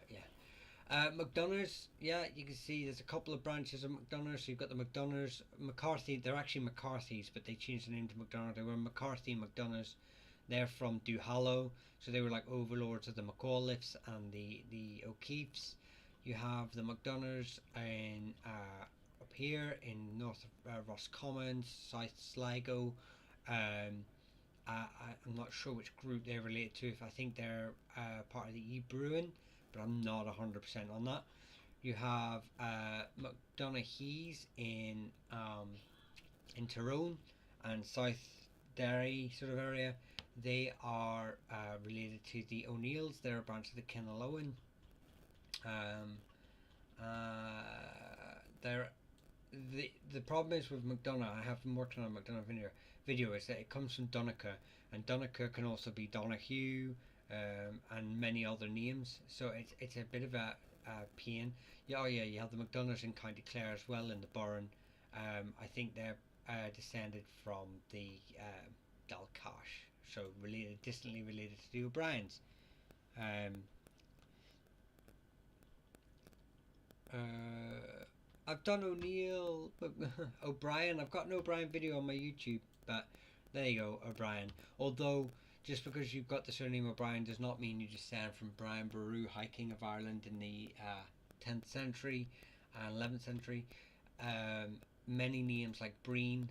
yeah. McDonough's, yeah, you can see there's a couple of branches of McDonough's. So you've got the McDonough's, McCarthy. They're actually McCarthy's, but they changed the name to McDonough. They were McCarthy McDonough's. They're from Duhallow, so they were like overlords of the McAuliffes and the O'Keefes. You have the McDonough's in up here in north of Roscommon, South Sligo. I'm not sure which group they're related to. If I think they're part of the Bruin, but I'm not 100% on that. You have McDonaghy's in Tyrone and South Derry sort of area. They are related to the O'Neills. They're a branch of the Kinaloan. The problem is with McDonagh. I have been working on a McDonagh video. Is that it comes from Donegal, and Donegal can also be Donahue, and many other names. So it's a bit of a pain. Yeah, oh yeah, you have the McDonaghs in County Clare as well in the Burren. I think they're descended from the Dalcash, so distantly related to the O'Briens. I've done O'Neill, O'Brien. I've got an O'Brien video on my YouTube, but there you go, O'Brien. Although, just because you've got the surname O'Brien does not mean you just stand from Brian Boru, High King of Ireland in the 10th century and 11th century. Many names like Breen,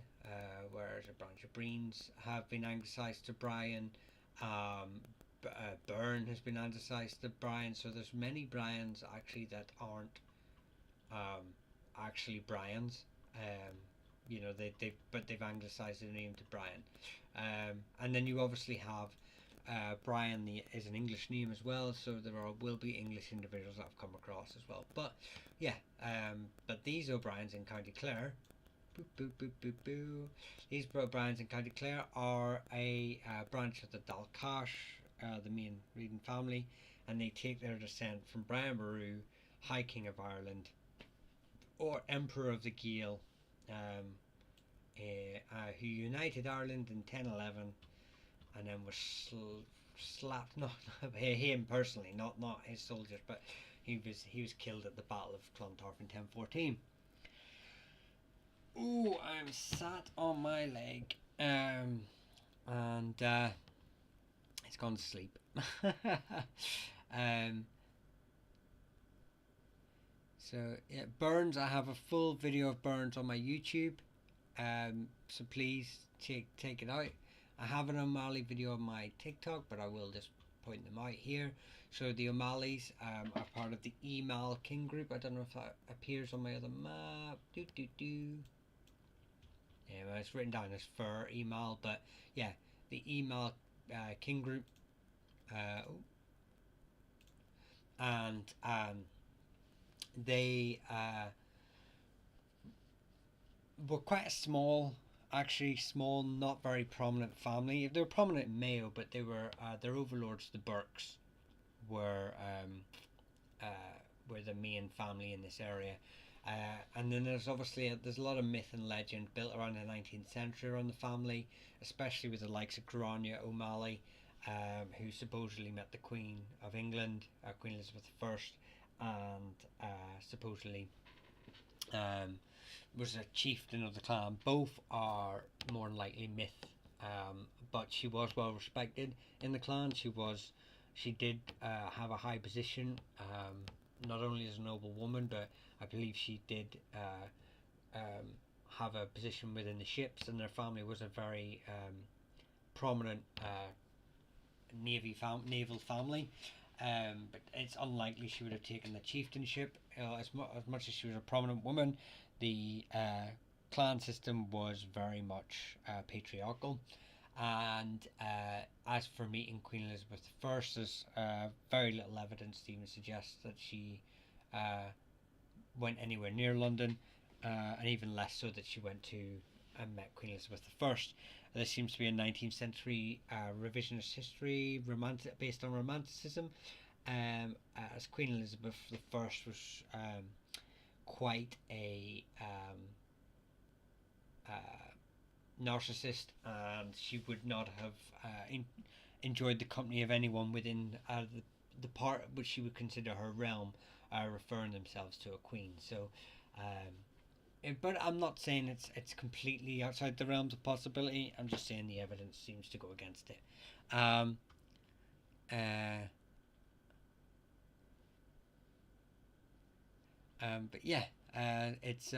whereas a branch of Breens, have been anglicised to Brian. Byrne has been anglicised to Brian, so there's many Brians actually that aren't um, actually Brian's. You know, they've anglicised the name to Brian. And then you obviously have Brian is an English name as well, so will be English individuals that I've come across as well. But yeah, but these O'Briens in County Clare, boo, boo, boo, boo, boo. These O'Briens in County Clare are a branch of the Dalcash, the main reading family, and they take their descent from Brian Boru, High King of Ireland, or Emperor of the Gael, who united Ireland in 1011, and then was slapped. Not him personally, not his soldiers, but he was killed at the Battle of Clontarf in 1014. Ooh, I'm sat on my leg, and it's gone to sleep. So yeah, Burns. I have a full video of Burns on my YouTube. So please take it out. I have an O'Malley video on my TikTok, but I will just point them out here. So the O'Malleys are part of the Email King group. I don't know if that appears on my other map. Yeah, well, it's written down as Fur Email, but yeah, the Email King group. And they were quite a small, actually small, not very prominent family. They were prominent in Mayo, but they were their overlords, the Burkes, were the main family in this area. And then there's a lot of myth and legend built around the 19th century around the family, especially with the likes of Grania O'Malley, who supposedly met the Queen of England, Queen Elizabeth I, and supposedly was a chieftain of the clan. Both are more than likely myth, but she was well respected in the clan. She did have a high position, not only as a noble woman, but I believe she did have a position within the ships, and their family was a very prominent naval family. But it's unlikely she would have taken the chieftainship. As much as she was a prominent woman, the clan system was very much patriarchal. And as for meeting Queen Elizabeth I, there's very little evidence to even suggest that she went anywhere near London, and even less so that she went to and met Queen Elizabeth I. There seems to be a 19th century revisionist history based on Romanticism, as Queen Elizabeth I was quite a narcissist, and she would not have enjoyed the company of anyone within the part which she would consider her realm, referring themselves to a queen. So but I'm not saying it's completely outside the realms of possibility. I'm just saying the evidence seems to go against it. But yeah, it's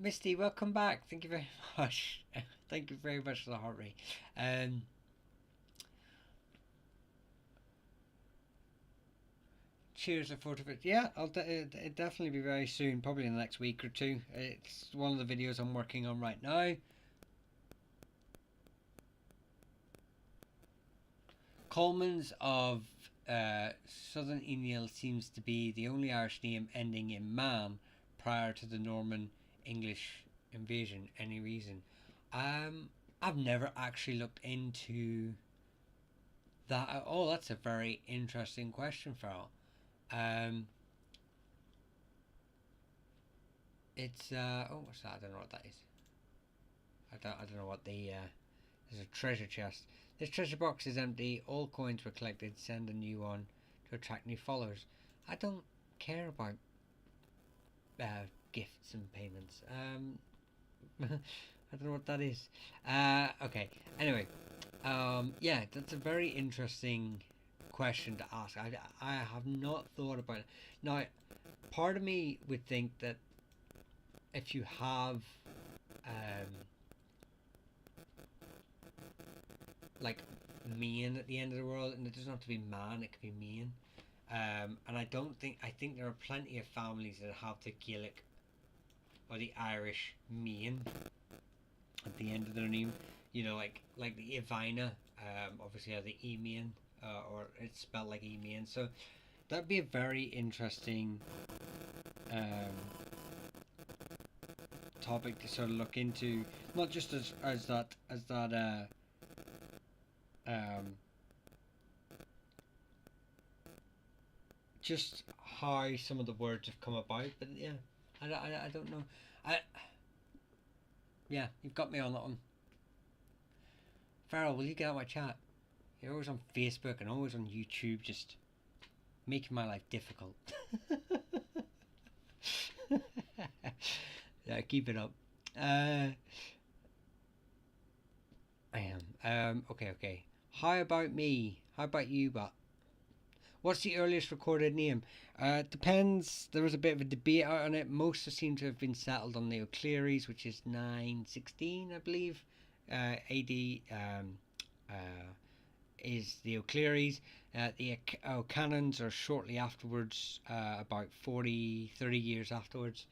Misty, welcome back. Thank you very much. Thank you very much for the heart rate. Cheers, look forward to it. Yeah, it'll definitely be very soon, probably in the next week or two. It's one of the videos I'm working on right now. Coleman's of Southern Enial seems to be the only Irish name ending in man prior to the Norman English invasion. Any reason? I've never actually looked into that. Oh, that's a very interesting question, Farrell. It's oh, what's that? I don't know what that is. I don't know what the there's a treasure chest. This treasure box is empty. All coins were collected. Send a new one to attract new followers. I don't care about gifts and payments. I don't know what that is. Okay. Anyway, yeah, that's a very interesting question to ask. I have not thought about it. Now, part of me would think that if you have um, like mean at the end of the world, and it doesn't have to be man, it could be mean. And I think there are plenty of families that have the Gaelic or the Irish mean at the end of their name. You know, like the Evina, obviously have the Emian, or it's spelled like Emian. So that'd be a very interesting um, topic to sort of look into, not just as that um, just how some of the words have come about. But yeah, I don't know. I Yeah, you've got me on that one. Farrell, will you get out my chat? You're always on Facebook and always on YouTube, just making my life difficult. Yeah, keep it up. I am. Okay. How about me? How about you, but what's the earliest recorded name? Depends. There was a bit of a debate out on it. Most seem to have been settled on the O'Clearys, which is 916, I believe. AD is the O'Clearys. The O'Cannons are shortly afterwards, about 30 years afterwards.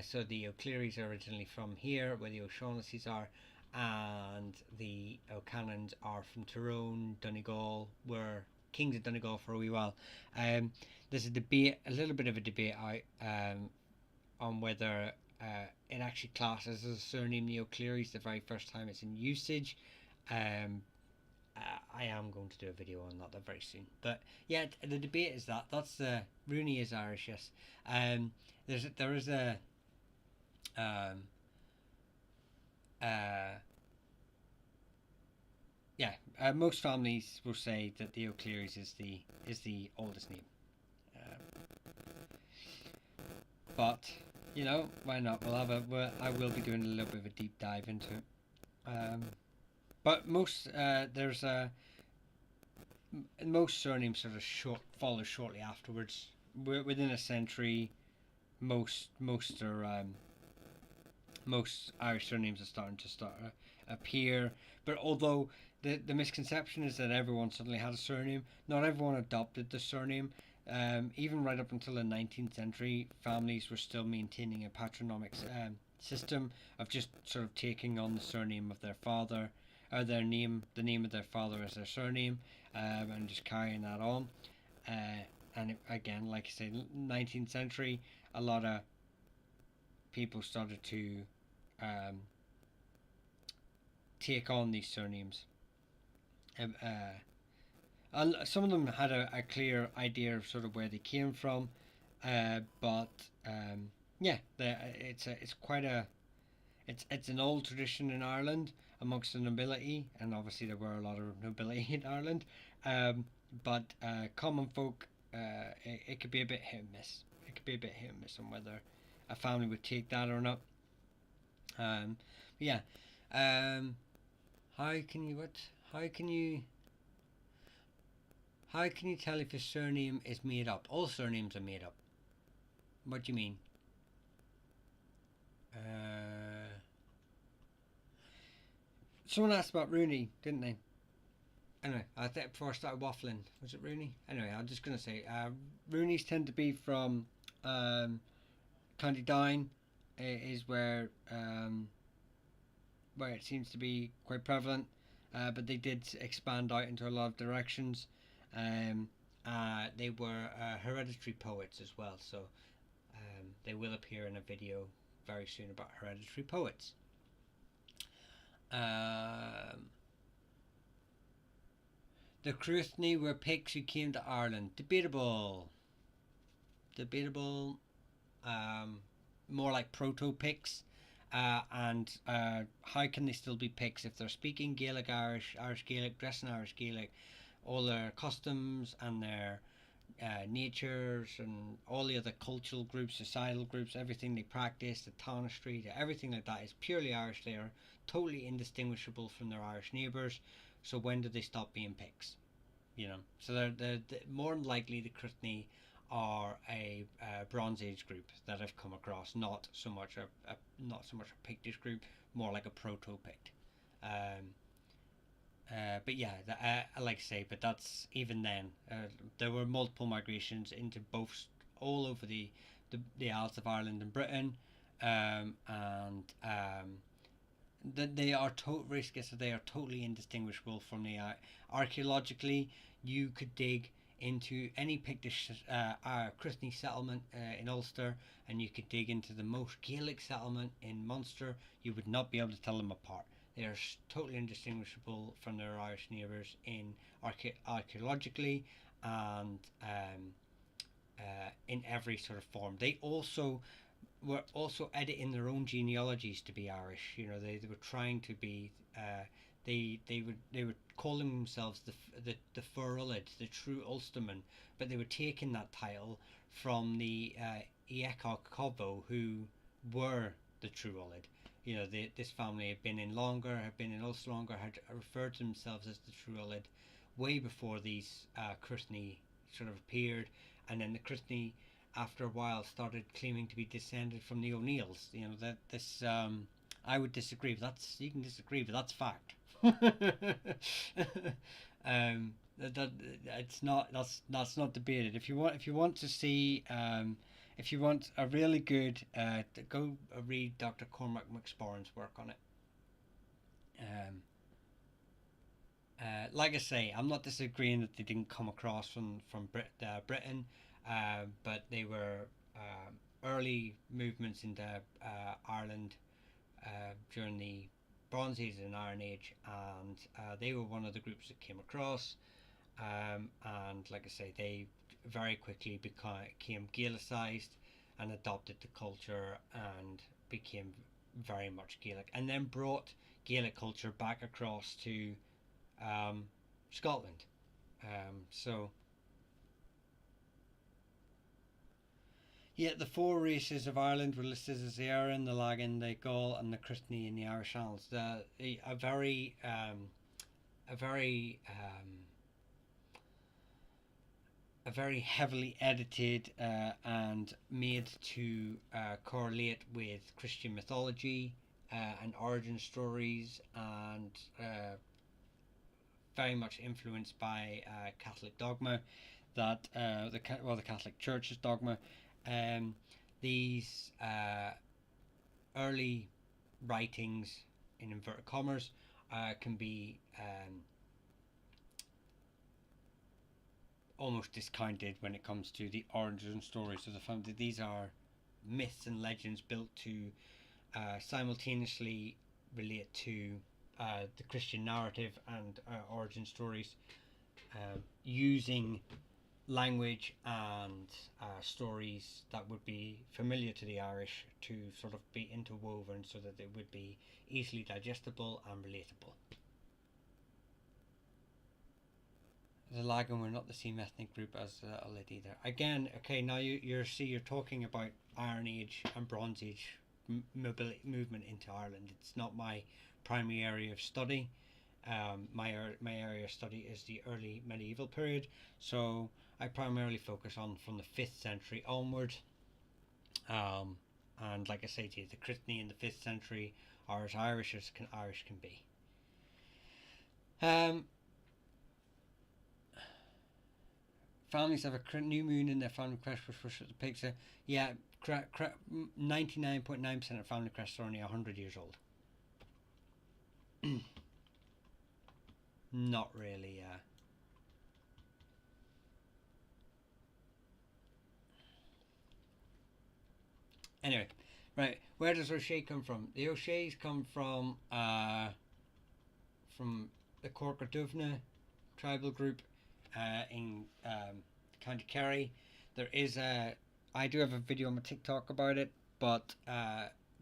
So the O'Clearys are originally from here, where the O'Shaughnessy's are, and the O'Cannons are from Tyrone, Donegal, were kings of Donegal for a wee while. There's a little bit of a debate out on whether it actually classes as a surname, the O'Clearys, the very first time it's in usage. I am going to do a video on that very soon. But yeah, the debate is that's the Rooney is Irish, yes. There is a um, yeah. Most families will say that the O'Clearys is the oldest name. But you know, why not? I will be doing a little bit of a deep dive into it. But most most surnames sort of follow shortly afterwards. Within a century, most Irish surnames are starting to appear. But although the misconception is that everyone suddenly had a surname, not everyone adopted the surname. Even right up until the 19th century, families were still maintaining a patronymic system of just sort of taking on the surname of their father, or the name of their father as their surname, and just carrying that on. Again, like I said, 19th century, a lot of people started to take on these surnames. Some of them had a clear idea of sort of where they came from, but yeah, it's quite it's an old tradition in Ireland amongst the nobility, and obviously there were a lot of nobility in Ireland, but common folk, it could be a bit hit and miss. It could be a bit hit and miss on whether a family would take that or not. Yeah. How can you what? How can you tell if a surname is made up? All surnames are made up. What do you mean? Someone asked about Rooney, didn't they? Anyway, I think before I started waffling, was it Rooney? Anyway, I'm just going to say, Rooney's tend to be from County Down, is where it seems to be quite prevalent, but they did expand out into a lot of directions. They were hereditary poets as well, so they will appear in a video very soon about hereditary poets. The Cruithne were Picts who came to Ireland. Debatable. More like proto-Picts. And how can they still be Picts if they're speaking Gaelic, Irish Gaelic, dressing Irish Gaelic, all their customs and their natures and all the other cultural groups, societal groups, everything they practice, the tanistry, everything like that is purely Irish. They are totally indistinguishable from their Irish neighbours. So when do they stop being pigs? You know, so they're more than likely the Cruithne are a Bronze Age group that I've come across, not so much a Pictish group, more like a proto-Pict. Um, but yeah, I like to say, but that's even then. There were multiple migrations into both, all over the Isles of Ireland and Britain, and that they are they are totally indistinguishable from the archaeologically. You could dig into any Pictish Cruithne settlement in Ulster, and you could dig into the most Gaelic settlement in Munster. You would not be able to tell them apart. They are totally indistinguishable from their Irish neighbours in archaeologically and in every sort of form. They also were also editing their own genealogies to be Irish. You know, they were trying to be. They would calling themselves the Furulid, the true Ulsterman, but they were taking that title from the Eachach Cobo, who were the true Ulid. You know, this family had been in longer, had been in Ulster longer, had referred to themselves as the true Ulid way before these Cruithne sort of appeared, and then the Cruithne after a while started claiming to be descended from the O'Neills. You know, that this I would disagree. You can disagree, but that's fact. That it's not, that's not debated. If you want to see if you want a really good go read Dr. Cormac McSporran's work on it. Um, like I say, I'm not disagreeing that they didn't come across from Britain, but they were early movements into Ireland during the Bronze Age and Iron Age, and they were one of the groups that came across. And like I say, they very quickly became Gaelicized and adopted the culture and became very much Gaelic, and then brought Gaelic culture back across to Scotland. So yeah, the four races of Ireland were listed as the Erin, the Lagan, the Gaul, and the Cruithne in the Irish Annals. A very a very heavily edited and made to correlate with Christian mythology and origin stories, and very much influenced by Catholic dogma, that the Catholic Church's dogma. These early writings, in inverted commas, can be almost discounted when it comes to the origin stories of the family. These are myths and legends built to simultaneously relate to the Christian narrative and origin stories, using language and stories that would be familiar to the Irish to sort of be interwoven so that they would be easily digestible and relatable. The Lagan were not the same ethnic group as the Ulid either. Again, okay, now you're talking about Iron Age and Bronze Age movement into Ireland. It's not my primary area of study. My area of study is the early medieval period, so I primarily focus on from the 5th century onward. And like I say to you, the Cruithne in the 5th century are as Irish as Irish can be. Families have a new moon in their family crest, which pushes the pigs. Yeah, 99.9% of family crests are only 100 years old. Not really. Anyway, right. Where does O'Shea come from? The O'Sheas come from the Corcardovna tribal group in County Kerry. There is I do have a video on my TikTok about it, but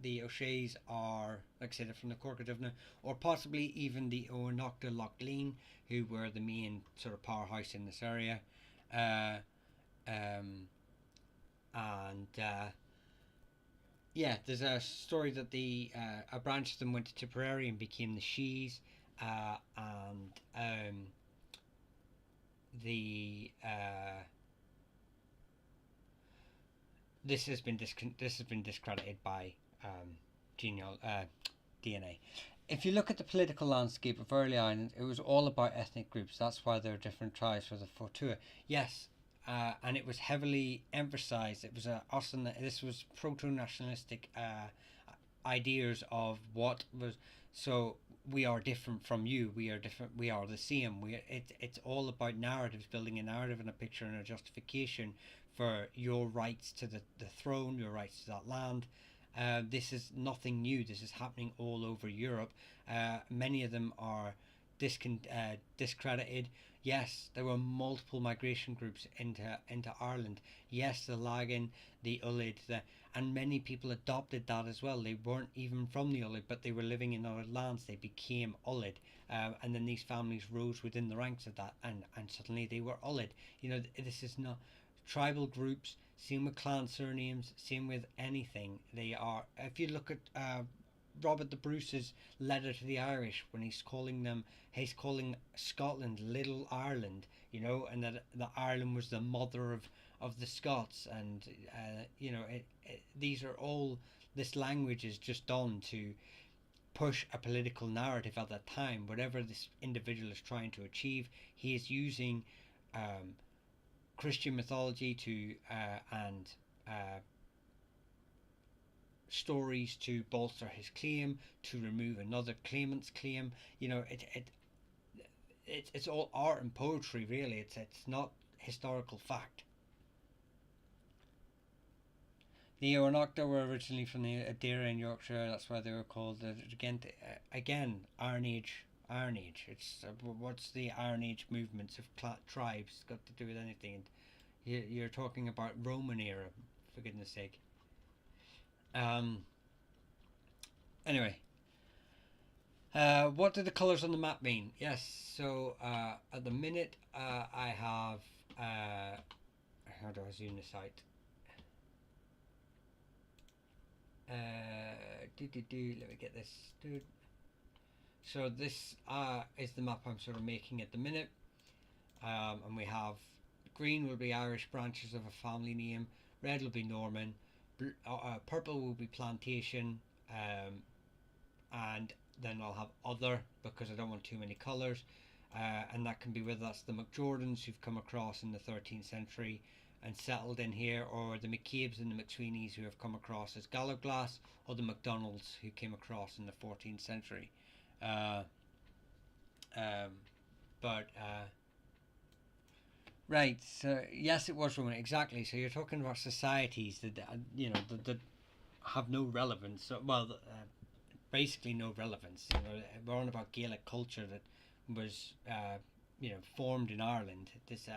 the O'Sheas are, like I said, from the Corcardovna, or possibly even the Oanachta Lochleen, who were the main sort of powerhouse in this area. And yeah, there's a story that a branch of them went to Tipperary and became the Shees, and the this has been discredited by geneal DNA. If you look at the political landscape of early Ireland, it was all about ethnic groups. That's why there are different tribes for the Fortua. Yes, and it was heavily emphasised. It was this was proto-nationalistic ideas of what was so. We are different from you. We are different. We are the same. It's all about narratives, building a narrative and a picture and a justification for your rights to the throne, your rights to that land. This is nothing new. This is happening all over Europe. Many of them are discredited. Yes, there were multiple migration groups into Ireland. Yes, the Lagan, the Ullid, and many people adopted that as well. They weren't even from the Ullid, but they were living in other lands. They became Ullid, and then these families rose within the ranks of that, and suddenly they were Ullid. You know, this is not tribal groups. Same with clan surnames. Same with anything. They are. If you look at Robert the Bruce's letter to the Irish, when he's calling Scotland Little Ireland, you know, and that Ireland was the mother of the Scots, and you know, these are all, this language is just done to push a political narrative at that time. Whatever this individual is trying to achieve, he is using Christian mythology to and stories to bolster his claim, to remove another claimant's claim. You know, it's all art and poetry, really. It's not historical fact. The Oronocta were originally from the Adira in Yorkshire. That's why they were called again Iron Age. Iron Age. It's what's the Iron Age movements of tribes got to do with anything? And you're talking about Roman era, for goodness sake. Anyway, what do the colours on the map mean? Yes, so at the minute I have how do I zoom this out? Let me get this, dude. So this is the map I'm sort of making at the minute, and we have green will be Irish branches of a family name, red will be Norman, purple will be plantation, and then I'll have other because I don't want too many colours, and that can be whether that's the McJordans who've come across in the 13th century and settled in here, or the McCabe's and the McSweeney's who have come across as Gallowglass, or the MacDonalds who came across in the 14th century. But right, so yes, it was Roman, exactly. So you're talking about societies that you know that have no relevance. Well, basically no relevance. You know, we're on about Gaelic culture that was you know, formed in Ireland. This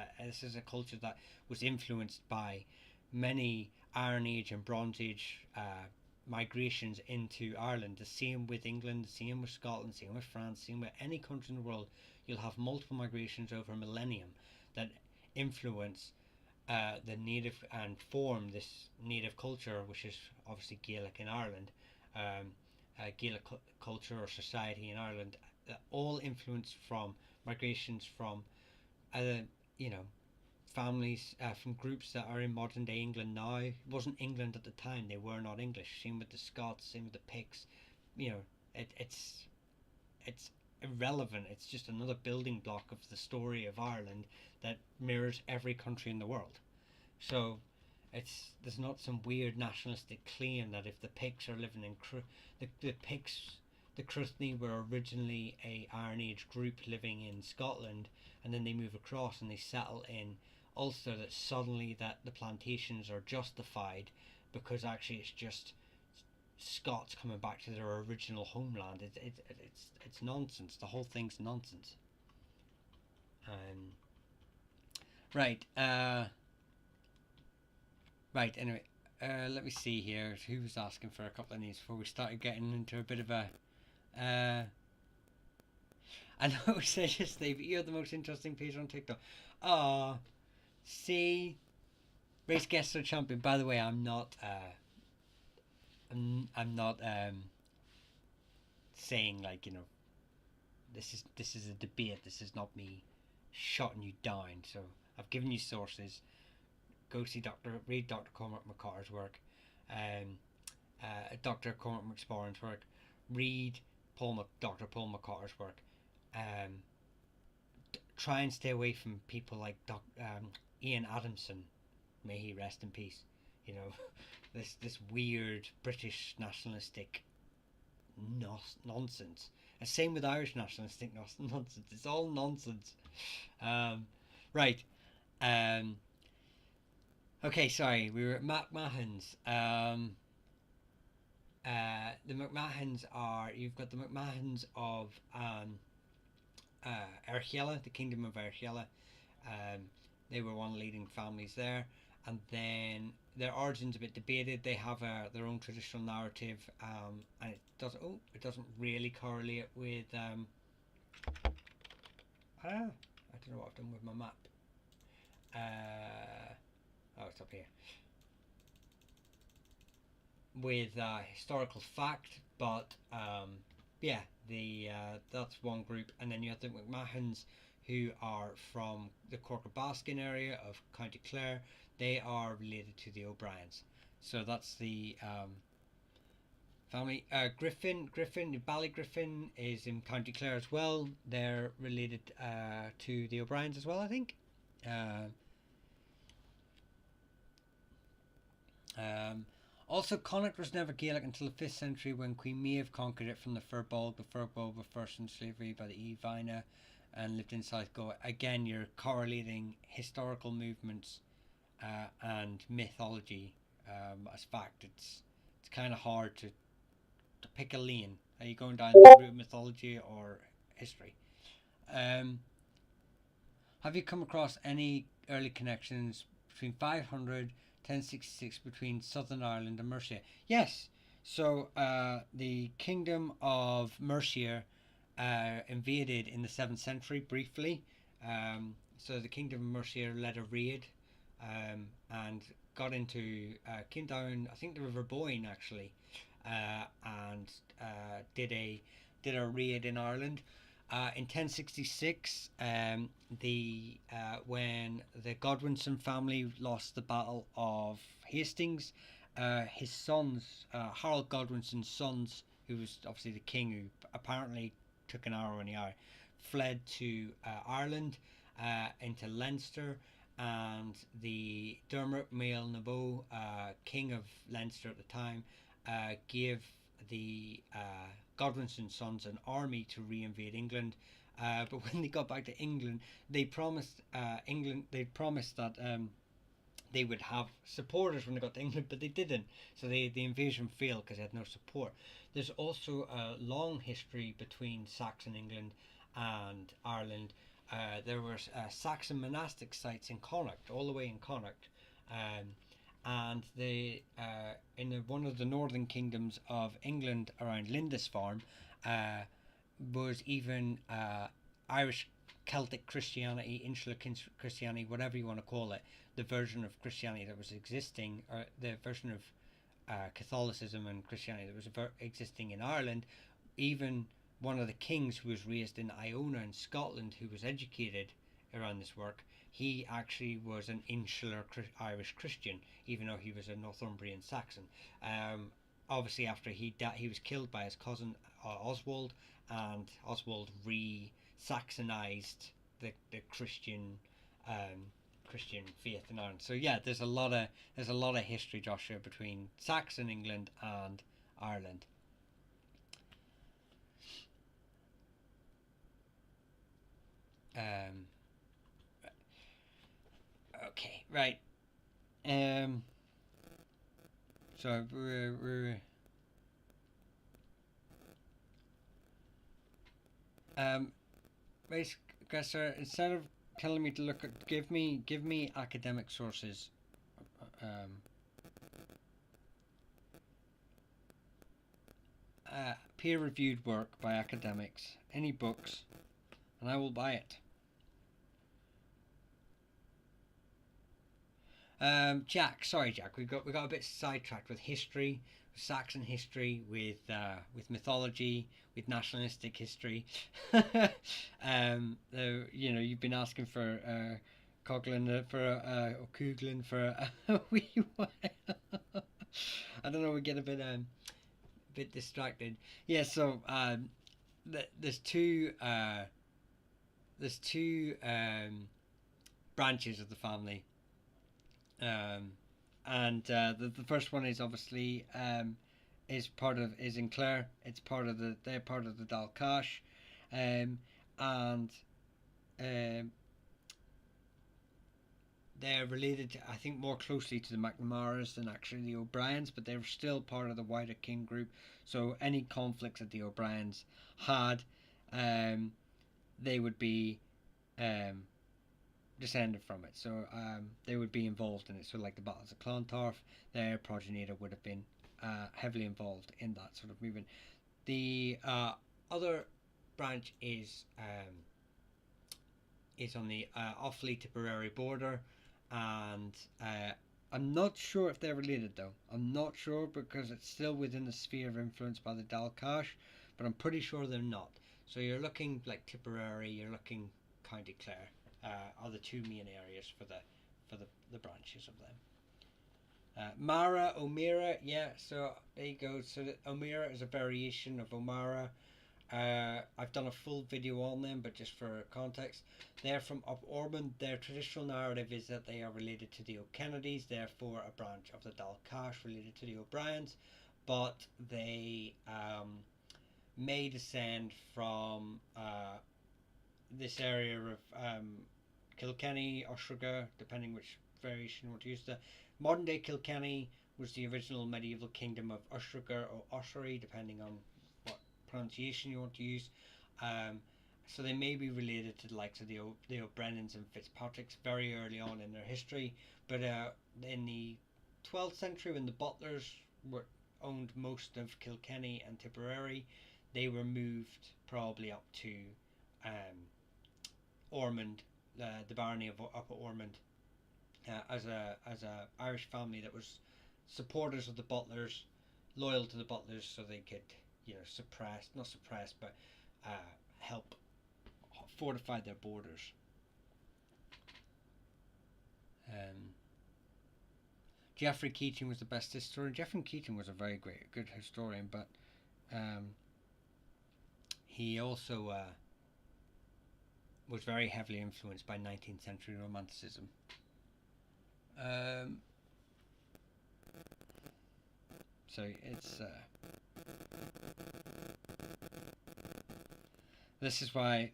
is a culture that was influenced by many Iron Age and Bronze Age migrations into Ireland. The same with England, the same with Scotland, same with France, same with any country in the world. You'll have multiple migrations over a millennium that influence the native and form this native culture, which is obviously Gaelic in Ireland, Gaelic culture or society in Ireland, all influenced from migrations from you know, families from groups that are in modern day England now. It wasn't England at the time, they were not English. Same with the Scots, same with the Picts. You know, it's irrelevant. It's just another building block of the story of Ireland that mirrors every country in the world. So there's not some weird nationalistic claim that if the Picts are living in the Picts, the Cruithne were originally a Iron Age group living in Scotland, and then they move across and they settle in Ulster, that suddenly that the plantations are justified because actually it's just Scots coming back to their original homeland. It's nonsense. The whole thing's nonsense. Right. Right. Anyway, let me see here. Who was asking for a couple of these before we started getting into a bit of a. I know we said yesterday, but you're the most interesting page on TikTok. See, Race Guesser champion. By the way, I'm not. I'm not saying like, you know, this is a debate. This is not me shutting you down. So I've given you sources. Go see read Dr. Cormac McCarter's work, Dr. Cormac McSporran's work. Read Dr. Paul McCarter's work. Try and stay away from people like Ian Adamson. May he rest in peace. You know, this weird British nationalistic nonsense. And same with Irish nationalistic nonsense. It's all nonsense. Right. Okay, sorry. We were at MacMahons. The MacMahons are... You've got the MacMahons of Airchiela, the Kingdom of Airchiela. They were one of the leading families there. And then their origins a bit debated. They have their own traditional narrative, and it doesn't really correlate with I don't know what I've done with my map. It's up here with historical fact, but yeah, that's one group. And then you have the McMahons, who are from the Cork-a-Baskin area of County Clare. They are related to the O'Briens. So that's the family. Ballygriffin is in County Clare as well. They're related to the O'Briens as well, I think. Also, Connacht was never Gaelic until the 5th century, when Queen Maeve conquered it from the Fir Bolg. The Fir Bolg were first in slavery by the Evina and lived in South Goa. Again, you're correlating historical movements and mythology as fact. It's kind of hard to pick a lane. Are you going down the route of mythology or history? Have you come across any early connections between 500 1066 between Southern Ireland and Mercia? Yes. So the Kingdom of Mercia invaded in the 7th century briefly. So the Kingdom of Mercia led a raid and got into came down, I think, the River Boyne actually, and did a raid in Ireland. In 1066, when the Godwinson family lost the Battle of Hastings, his sons, Harold Godwinson's sons, who was obviously the king, who apparently took an arrow in the eye, fled to Ireland, into Leinster, and the Dermot Mael Naboe, king of Leinster at the time, gave the Godwinson's sons an army to re-invade England, but when they got back to England, they promised that they would have supporters when they got to England, but they didn't. So the invasion failed because they had no support. There's also a long history between Saxon England and Ireland. There were Saxon monastic sites in Connacht, all the way in Connacht, and in one of the northern kingdoms of England around Lindisfarne was even Irish Celtic Christianity, insular Christianity, whatever you want to call it, the version of Christianity that was existing, or the version of Catholicism and Christianity that was existing in Ireland. Even one of the kings who was raised in Iona in Scotland, who was educated around this work, he actually was an insular Irish Christian, even though he was a Northumbrian Saxon. Obviously, after he was killed by his cousin Oswald, and Oswald re-Saxonized the Christian faith in Ireland. So yeah, there's a lot of history, Joshua, between Saxon England and Ireland. Okay, right. So we're Gresser, instead of telling me to look at, give me academic sources. Peer-reviewed work by academics, any books, and I will buy it. Jack, sorry, Jack, we got a bit sidetracked with history, Saxon history, with mythology, with nationalistic history. You know, you've been asking for Coughlin for or Cooglin for a wee while. I don't know. We get a bit distracted. Yeah. So there's two branches of the family. And the first one is obviously is in Clare. They're part of the Dalcash, and um, they're related I think more closely to the McNamara's than actually the O'Briens, but they're still part of the wider King group. So any conflicts that the O'Briens had, they would be um, descended from it. So they would be involved in it. So like the battles of Clontarf, their progenitor would have been heavily involved in that sort of movement. The other branch is on the Offaly Tipperary border, and I'm not sure if they're related though. I'm not sure because it's still within the sphere of influence by the Dalcash, but I'm pretty sure they're not. So you're looking like Tipperary, you're looking County Clare are the two main areas for the branches of them. Mara, O'Meara, yeah. So there you go. So O'Meara is a variation of O'Mara. I've done a full video on them, but just for context, they're from Up Ormond. Their traditional narrative is that they are related to the O'Kennedys, therefore a branch of the Dalcash related to the O'Briens, but they may descend from this area of Kilkenny, Osriga, depending which variation you want to use. The modern day Kilkenny was the original medieval kingdom of Osriga or Ossory, depending on what pronunciation you want to use. So they may be related to the likes of the O'Brennans and Fitzpatricks very early on in their history, but in the 12th century, when the Butlers owned most of Kilkenny and Tipperary, they were moved probably up to Ormond, the barony of Upper Ormond, as a Irish family that was supporters of the Butlers, loyal to the Butlers, so they could not suppress, but help fortify their borders. Geoffrey Keating was the best historian. Geoffrey Keating was a very good historian, but he also was very heavily influenced by 19th century Romanticism. So it's this is why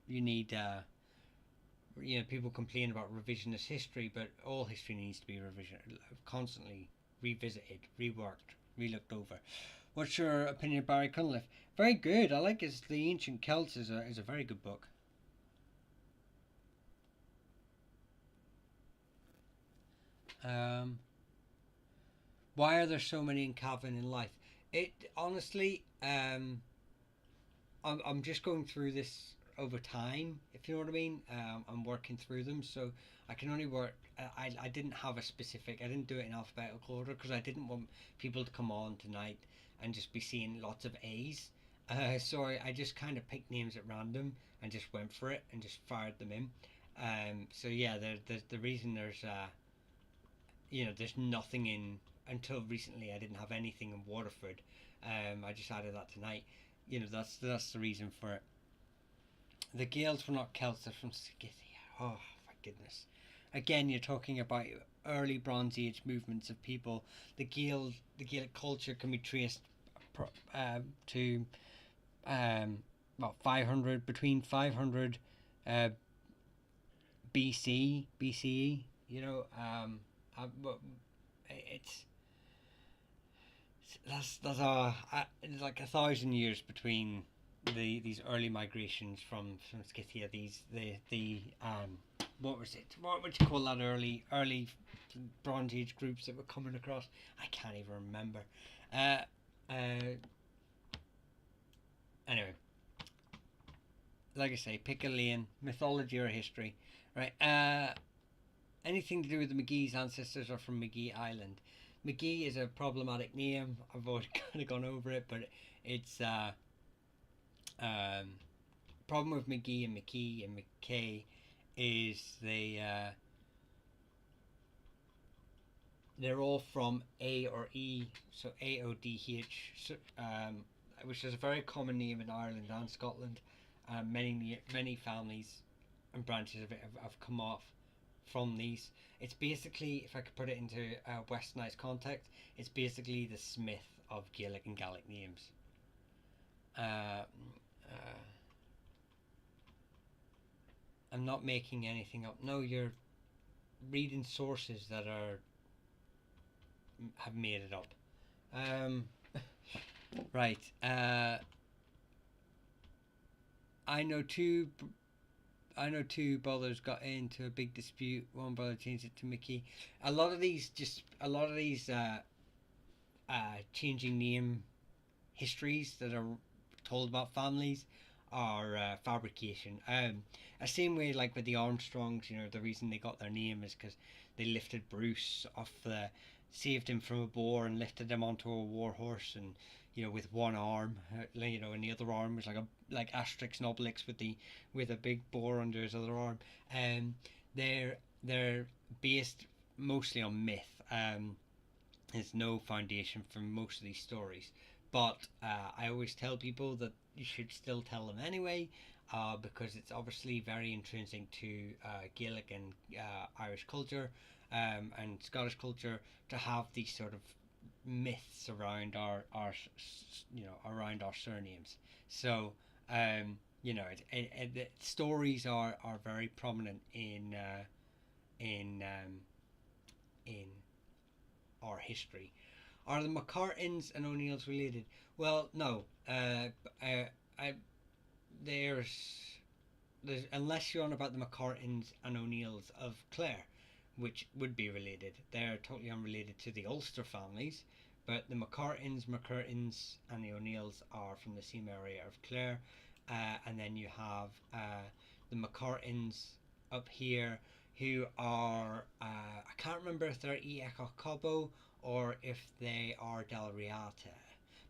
you need people complain about revisionist history, but all history needs to be constantly revisited, reworked, relooked over. What's your opinion of Barry Cunliffe? Very good. I like his The Ancient Celts is a very good book. Why are there so many in Calvin in life? It honestly, I'm just going through this over time, if you know what I mean. I'm working through them, so I can only work. I didn't have a specific. I didn't do it in alphabetical order because I didn't want people to come on tonight and just be seeing lots of A's. So I just kind of picked names at random and just went for it and just fired them in. So yeah, the reason there's nothing in until recently. I didn't have anything in Waterford. I just added that tonight. That's the reason for it. The Gaels were not Celts; they're from Scythia. Oh my goodness! Again, you're talking about early Bronze Age movements of people. The Gaelic culture can be traced to 500 between 500 BCE. It's like 1,000 years between these early migrations from Scythia. What was it? What would you call that early Bronze Age groups that were coming across? I can't even remember. Anyway, like I say, pick a lane, mythology or history, right? Anything to do with the McGee's ancestors are from McGee Island. McGee is a problematic name. I've already kind of gone over it, but it's um, problem with McGee and McKee and McKay is they're all from A or E, so AODH, so, which is a very common name in Ireland and Scotland. Many families and branches of it have come off from these. It's basically, if I could put it into a westernized context, it's basically the Smith of Gaelic and Gaelic names. Uh, uh, I'm not making anything up. No, you're reading sources that have made it up. Um, right. I know two brothers got into a big dispute. One brother changed it to Mickey. A lot of these changing name histories that are told about families are fabrication. A same way like with the Armstrongs, you know, the reason they got their name is because they lifted Bruce off saved him from a boar and lifted him onto a war horse, and you know, with one arm, you know, and the other arm was like Asterix and Obelix with a big boar under his other arm. They're based mostly on myth. There's no foundation for most of these stories, but I always tell people that you should still tell them anyway, because it's obviously very intrinsic to Gaelic and Irish culture and Scottish culture to have these sort of myths around our around our surnames. So you know, the stories are very prominent in in our history. Are the McCartins and O'Neills related? Well, no. I there's unless you're on about the McCartins and O'Neills of Clare, which would be related. They're totally unrelated to the Ulster families, but the McCurtains, and the O'Neills are from the same area of Clare. And then you have the McCartins up here, who are I can't remember if they're Echo Cobo or if they are Del Riata,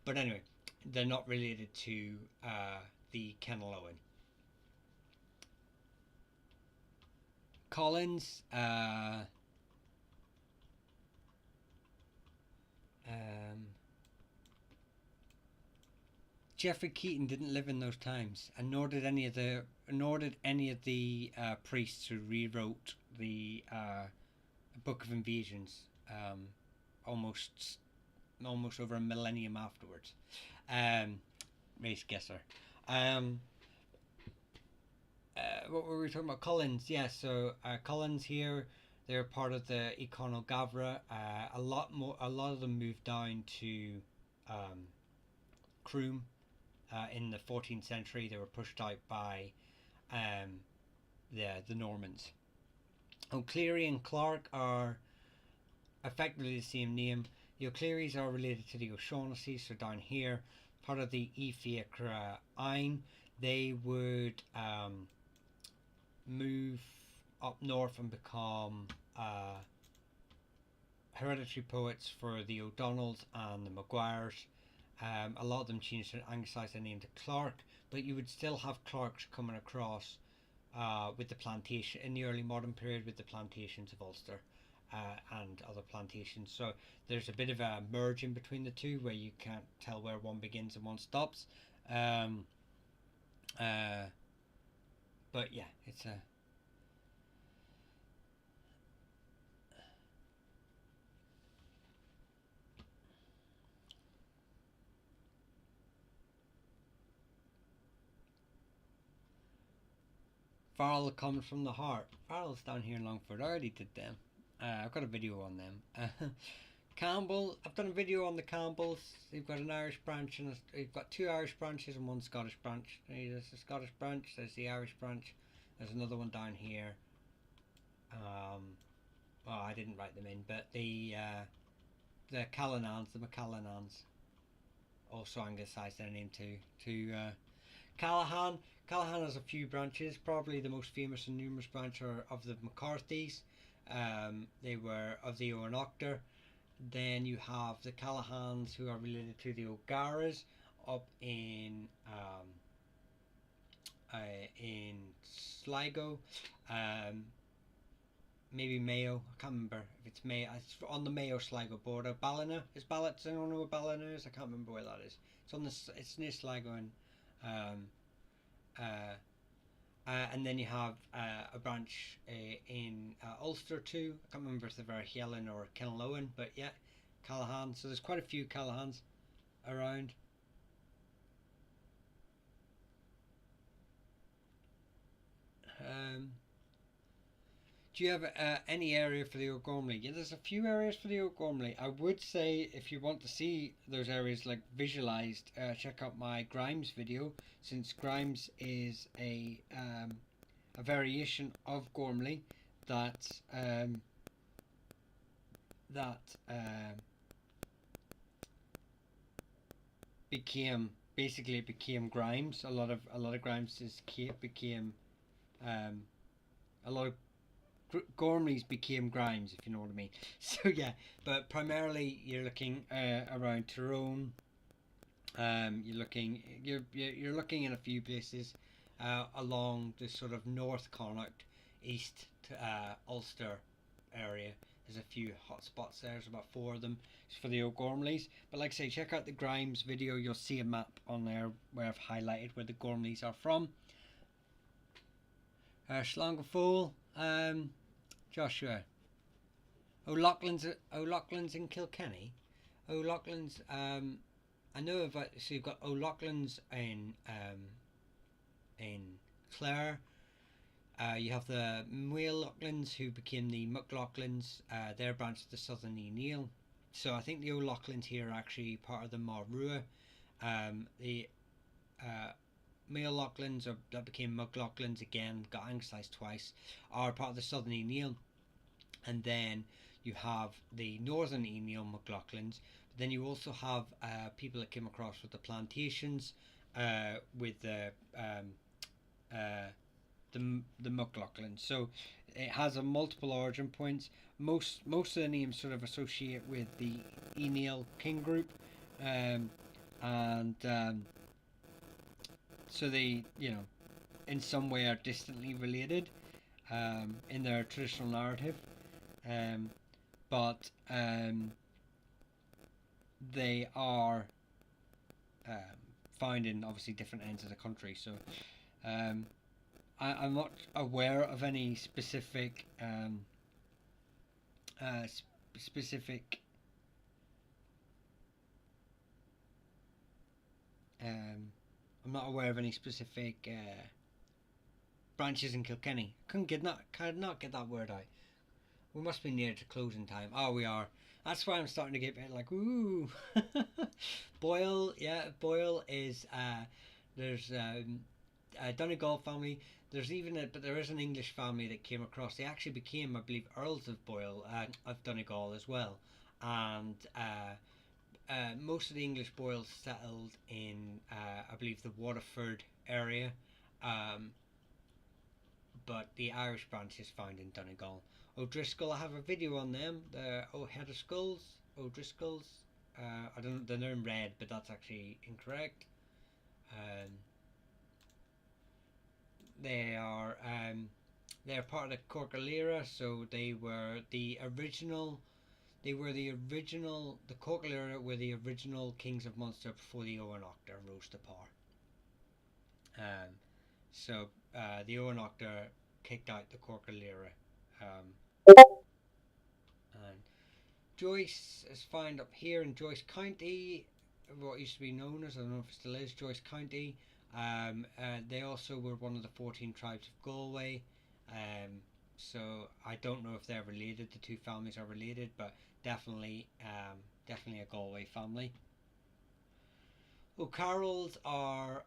but anyway, they're not related to the Kenaloan. Collins, Geoffrey Keaton didn't live in those times, and nor did any of the priests who rewrote the Book of Invasions almost over a millennium afterwards. Race guesser. What were we talking about? Collins, yeah. So Collins here, they're part of the Econal Gavra. A lot of them moved down to Croom in the 14th century. They were pushed out by the Normans. O'Clery and Clark are effectively the same name. The O'Clerys are related to the O'Shaughnessys, so down here, part of the Efiacra Ein. They would move up north and become hereditary poets for the O'Donnells and the Maguires. A lot of them changed and anglicised their name to Clark, but you would still have Clarks coming across with the plantation in the early modern period with the plantations of Ulster and other plantations. So there's a bit of a merge in between the two where you can't tell where one begins and one stops. But yeah, it's a Farrell comes from the heart. Farrell's down here in Longford. I already did them. I've got a video on them. Campbell, I've done a video on the Campbells. They've got an Irish branch and they've got two Irish branches and one Scottish branch. There's the Scottish branch, there's the Irish branch. There's another one down here. Well, I didn't write them in, but the Callanans, the McCallanans, also anglicised their name to Callahan. Callahan has a few branches. Probably the most famous and numerous branch are of the McCarthys. They were of the Oanoctor. Then you have the Callahans, who are related to the O'Garas up in Sligo. Maybe Mayo. I can't remember if it's Mayo. It's on the Mayo Sligo border. Ballina is Ballina. I don't know where Ballina is. I can't remember where that is. It's on the. It's near Sligo and then you have a branch in Ulster too. I can't remember if they're Verhelen or Kenlowen, but yeah, Callahan. So there's quite a few Callahans around. Do you have any area for the O'Gormley? Yeah, there's a few areas for the O'Gormley. I would say if you want to see those areas like visualized, check out my Grimes video, since Grimes is a variation of Gormley that became Grimes. A lot of Grimes became a lot of Gormleys became Grimes, if you know what I mean. So yeah, but primarily you're looking around Tyrone. You're looking in a few places along the sort of North Connacht, east to Ulster area. There's a few hot spots there. There's about 4 of them. It's for the O'Gormleys. But like I say, check out the Grimes video. You'll see a map on there where I've highlighted where the Gormleys are from. Slongafool, Joshua. O'Loughlin's in Kilkenny. O'Loughlin's, I know of. So you've got O'Loughlin's in Clare. You have the Muirloughlin's, who became the McLaughlins. They're branch of the Southern Neil. So I think the O'Loughlin's here are actually part of the Marrua. The Muirloughlin's, that became McLaughlins again, got anglicised twice, are part of the Southern Neil. And then you have the Northern Neil McLaughlins. But then you also have people that came across with the plantations, with the McLaughlins. So it has a multiple origin points. Most of the names sort of associate with the Neil king group, so they, in some way are distantly related in their traditional narrative, but they are found in obviously different ends of the country. So I'm not aware of any specific I'm not aware of any specific branches in Kilkenny. Could not get that word out. We must be near to closing time. Oh, we are. That's why I'm starting to get a bit like, ooh. Boyle, yeah, Boyle is, there's a Donegal family. There's but there is an English family that came across. They actually became, I believe, Earls of Boyle, of Donegal as well. And most of the English Boyles settled in, I believe, the Waterford area. But the Irish branch is found in Donegal. O'Driscoll, I have a video on them. The O'Driscolls. I don't. They're in red, but that's actually incorrect. They're part of the Corcalera, so they were the original. The Corcalera were the original kings of Munster before the Oanoctor rose to power. So the Oanoctor kicked out the Corcalera. And Joyce is found up here in Joyce County, what used to be known as, I don't know if it still is, Joyce County. They also were one of the 14 tribes of Galway. So I don't know if they're related. The two families are related, but definitely a Galway family. O'Carrolls are,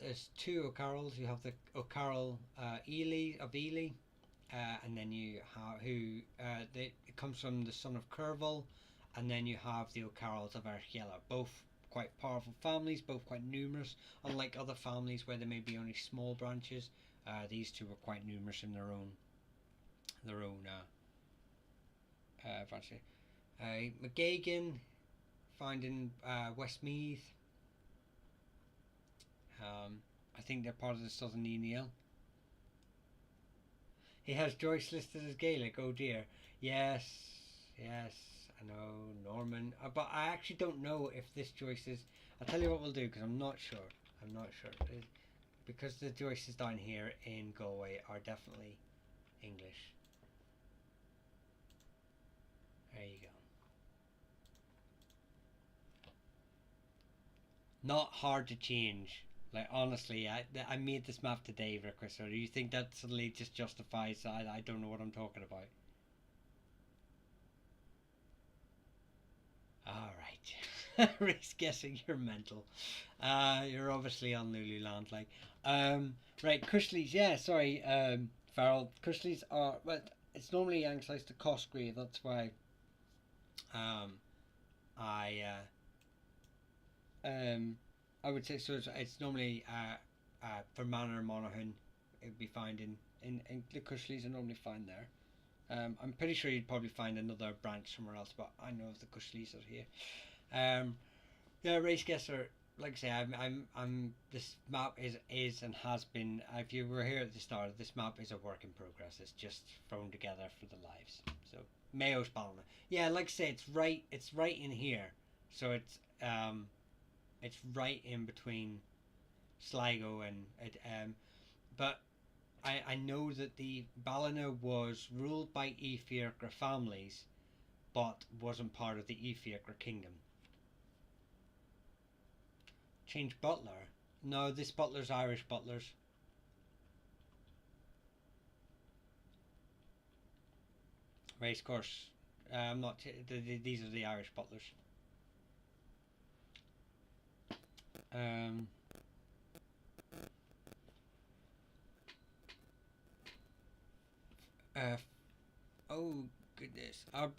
there's 2 O'Carrolls. You have the O'Carroll Ely of Ely, and then you have it comes from the son of Curval, and then you have the O'Carrolls of Archella, both quite powerful families, both quite numerous. Unlike other families where there may be only small branches, these two were quite numerous in their own branches. McGagan, found in Westmeath. I think they're part of the Southern Neil. He has Joyce listed as Gaelic. Oh dear. Yes, I know, Norman. But I actually don't know if this Joyce is. I'll tell you what we'll do, because I'm not sure. Because the Joyces down here in Galway are definitely English. There you go. Not hard to change. Like, honestly, I made this map today, Rick. So do you think that suddenly just justifies I don't know what I'm talking about? Alright. Race guessing, you're mental. You're obviously on Lululand, like. Right, Cushleys, yeah, sorry, Farrell. Cushleys are, but it's normally anglicized to Cosgrave, that's why I I would say, so it's normally for Manor Monaghan, it would be found in the Cushleys are normally found there. I'm pretty sure you'd probably find another branch somewhere else, but I know the Cushleys are here. Yeah, Race Guesser, like I say, I'm. This map is and has been. If you were here at the start, this map is a work in progress. It's just thrown together for the lives. So Mayo's Ballina. Yeah, like I say, it's right. It's right in here. So it's right in between Sligo and it. But I know that the Ballina was ruled by Aoifiachra families, but wasn't part of the Aoifiachra kingdom. Change butler? No, this butler's Irish butlers. Racecourse. I'm not. These are the Irish butlers. Um. Oh goodness. Are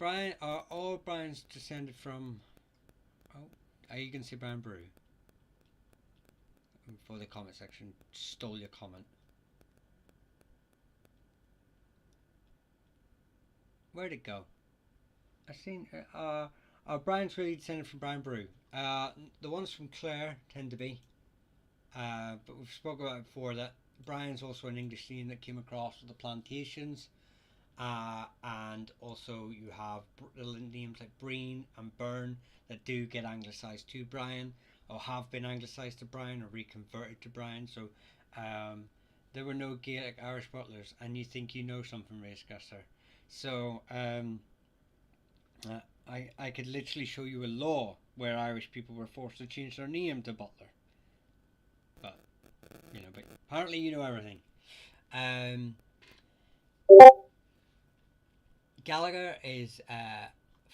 all Brian's descended from? Oh, are you gonna say Brian Brew? For the comment section, stole your comment. Where'd it go? I seen. Brian's really descended from Brian Brew. The ones from Clare tend to be. But we've spoken about it before that Brian's also an English name that came across with the plantations. And also you have names like Breen and Byrne that do get anglicised to Brian, or have been anglicised to Brian, or reconverted to Brian. So there were no Gaelic Irish butlers, and you think you know something, Race Gusser. So I could literally show you a law where Irish people were forced to change their name to butler. But but apparently you know everything. Gallagher is a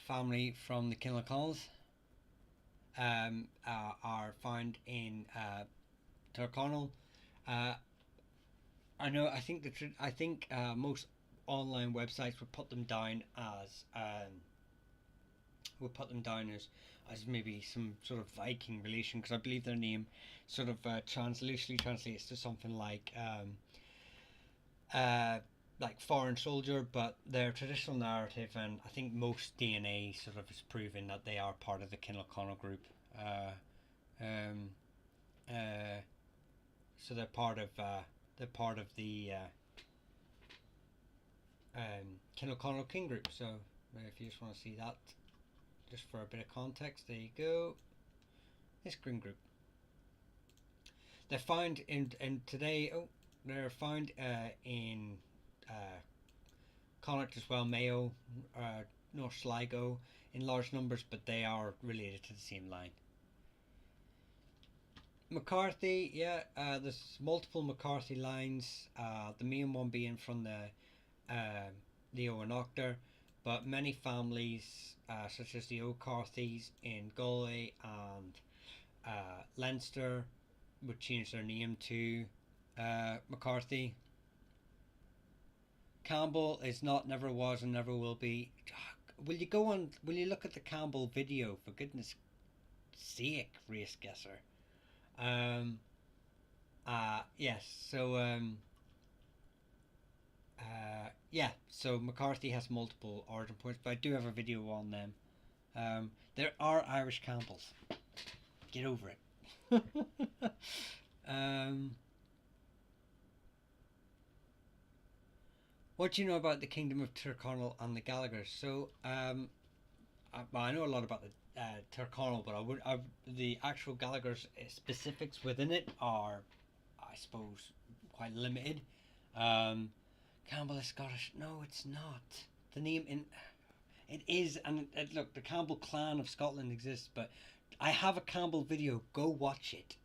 family from the Kinlochons. Are found in Tyrconnell. I know. I think most online websites would put them down as as maybe some sort of Viking relation, because I believe their name sort of loosely translates to something like foreign soldier, but their traditional narrative, and I think most DNA sort of is proving that they are part of the Kinlochon group. So they're part of the Kinlochon King group. So if you just want to see that, just for a bit of context, there you go. This Green group. They're found in today. Oh, they're found in Connacht as well, Mayo, North Sligo, in large numbers, but they are related to the same line. McCarthy, yeah, there's multiple McCarthy lines. The main one being from the Owen Octor, but many families, such as the O'Carthys in Galway and Leinster, would change their name to McCarthy. Campbell is not, never was, and never will be. Will you look at the Campbell video, for goodness? Mosaic race guesser. Yes. So yeah. So McCarthy has multiple origin points, but I do have a video on them. There are Irish Campbells. Get over it. um, what do you know about the Kingdom of Tyrconnell and the Gallaghers? So, I know a lot about the Tyrconnell, but the actual Gallaghers specifics within it are, I suppose, quite limited. Campbell is Scottish. No, it's not. The name in it is, and look, the Campbell clan of Scotland exists, but I have a Campbell video. Go watch it.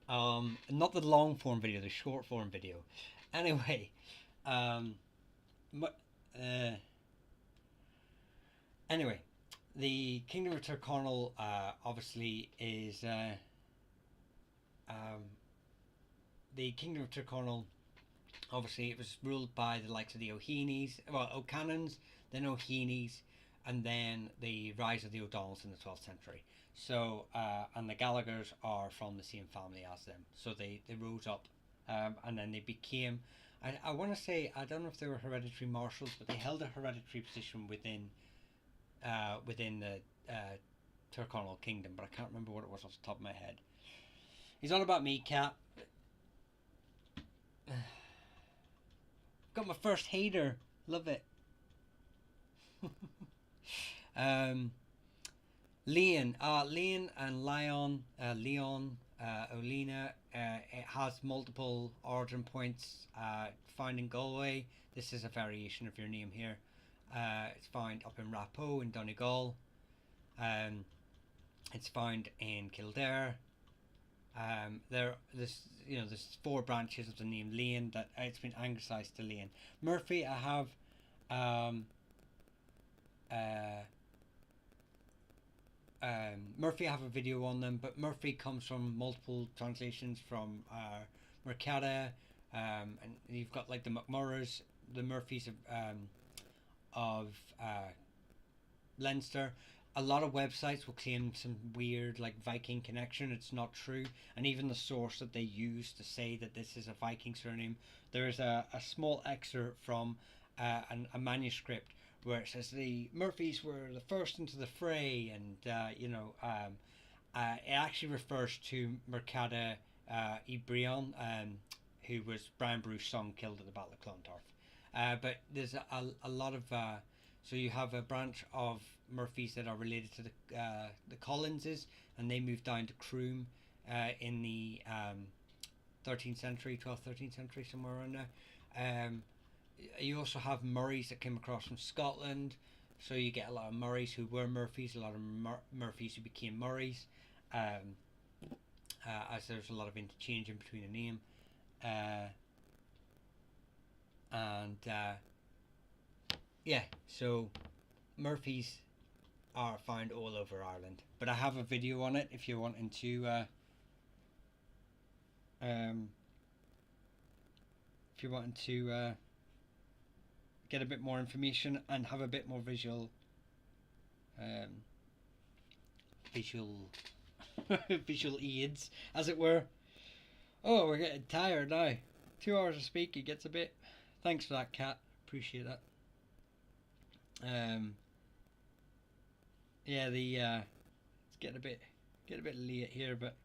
Not the long form video, the short form video. Anyway, um, anyway, the Kingdom of Tyrconnell obviously is the Kingdom of Tyrconnell. Obviously, it was ruled by the likes of the O'Heenies, well, O'Cannons, then O'Heenies, and then the rise of the O'Donnells in the 12th century. So, and the Gallaghers are from the same family as them. So they rose up, and then they became, I want to say, I don't know if they were hereditary marshals, but they held a hereditary position within the Tyrconnell kingdom, but I can't remember what it was off the top of my head. He's all about me, cat. Got my first hater. Love it. Leon and Leon, Olena. It has multiple origin points. Found in Galway. This is a variation of your name here. It's found up in Raphoe in Donegal. It's found in Kildare. There's 4 branches of the name Leon that it's been anglicised to Leon. Murphy, I have Murphy, I have a video on them, but Murphy comes from multiple translations from Mercada, and you've got like the McMurroghs, the Murphys of Leinster. A lot of websites will claim some weird like Viking connection. It's not true, and even the source that they use to say that this is a Viking surname, there is a small excerpt from a manuscript where it says the Murphys were the first into the fray, and it actually refers to Mercada Ibrion, who was Brian Bruce's son killed at the Battle of Clontarf. But there's a lot of so you have a branch of Murphys that are related to the Collinses, and they moved down to Croom in the 13th century, 12th, 13th century, somewhere around there. You also have Murrays that came across from Scotland, so you get a lot of Murrays who were Murphys, a lot of Murphys who became Murrays, as there's a lot of interchange in between the name. Yeah, so Murphys are found all over Ireland, but I have a video on it if you're wanting to get a bit more information and have a bit more visual visual aids, as it were. Oh, we're getting tired now. 2 hours of speaking gets a bit. Thanks for that, cat. Appreciate that. Yeah, it's getting a bit late here, but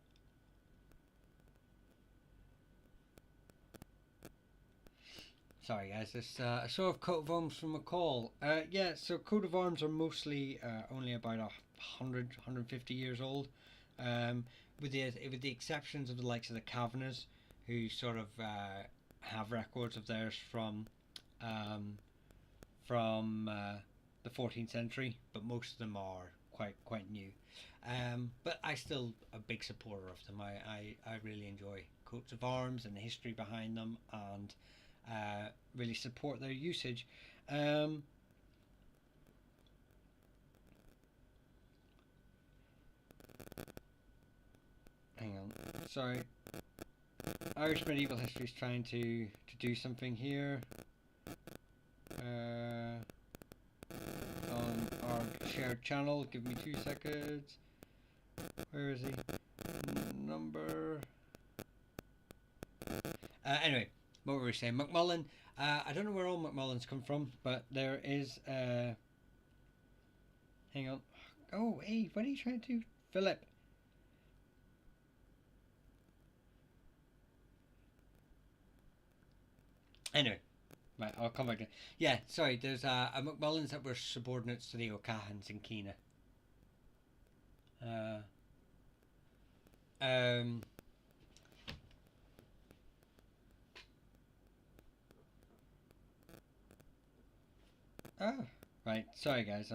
sorry guys, this a show of coat of arms from McCall. Yeah, so coat of arms are mostly only about 150 years old, with the exceptions of the likes of the Kavanaghs, who sort of have records of theirs from the 14th century, but most of them are quite new. But I still a big supporter of them. I really enjoy coats of arms and the history behind them, and really support their usage. Hang on, sorry. Irish medieval history is trying to do something here. On our shared channel, give me 2 seconds. Where is he? Number. Anyway, what were we saying? McMullen. I don't know where all McMullens come from, but there is. Hang on. Oh, hey, what are you trying to do, Philip? Anyway, right, I'll come back to. Yeah, sorry. There's a McMullens that were subordinates to the O'Cahans in Kena. Um. Oh, right. Sorry, guys.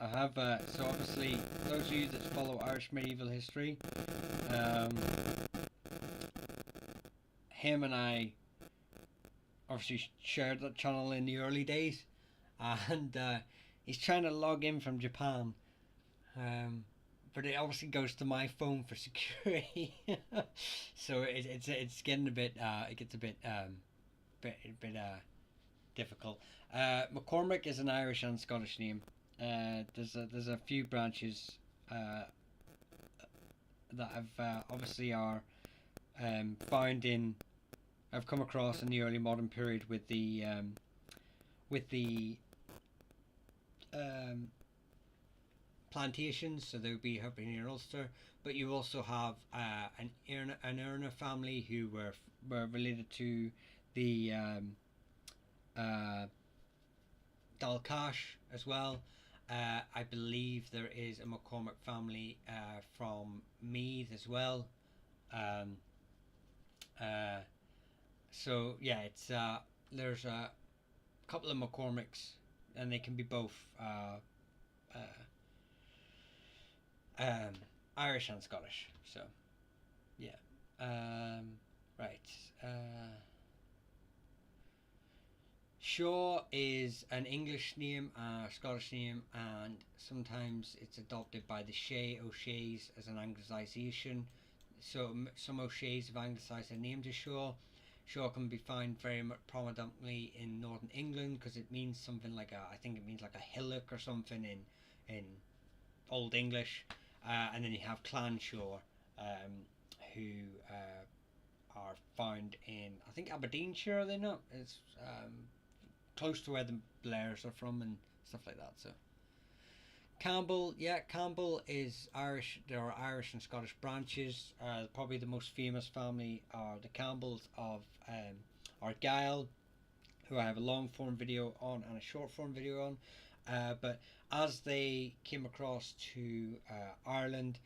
I have so obviously those of you that follow Irish medieval history, him and I obviously shared that channel in the early days, and he's trying to log in from Japan, but it obviously goes to my phone for security. So it's getting a bit it gets a bit difficult. McCormick is an Irish and Scottish name. There's a few branches that have obviously are found in. I've come across in the early modern period with the plantations, so they would be up in Ulster. But you also have an Erna family who were related to the Dalcash as well. I believe there is a McCormick family from Meath as well. So yeah, it's there's a couple of McCormicks, and they can be both Irish and Scottish. So yeah, right. Shaw is an English name, Scottish name, and sometimes it's adopted by the O'Sheas as an anglicisation. So some O'Sheas have anglicised their name to Shaw. Shaw can be found very much prominently in northern England because it means something like I think it means like a hillock or something in Old English. And then you have Clan Shaw, who are found in, I think, Aberdeenshire, are they not? It's close to where the Blairs are from and stuff like that. So Campbell, yeah, Campbell is Irish. There are Irish and Scottish branches. Probably the most famous family are the Campbells of Argyll, who I have a long form video on and a short form video on. But as they came across to Ireland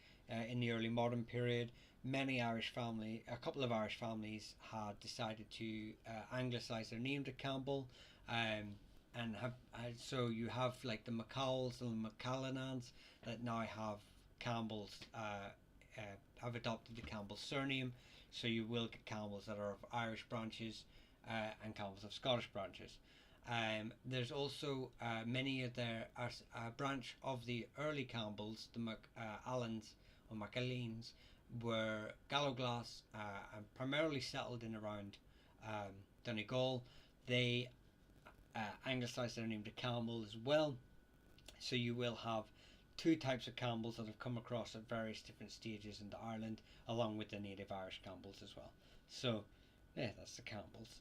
in the early modern period, a couple of Irish families had decided to anglicise their name to Campbell. And so you have like the McCowells and the McCallanans that now have Campbell's have adopted the Campbell surname. So you will get Campbells that are of Irish branches and Campbells of Scottish branches. There's also many of their a branch of the early Campbells, the McAllans or McAleens, were Gallowglass and primarily settled in around Donegal. They anglicised their name to Campbell as well. So you will have two types of Campbells that have come across at various different stages into Ireland, along with the native Irish Campbells as well. So yeah, that's the Campbells.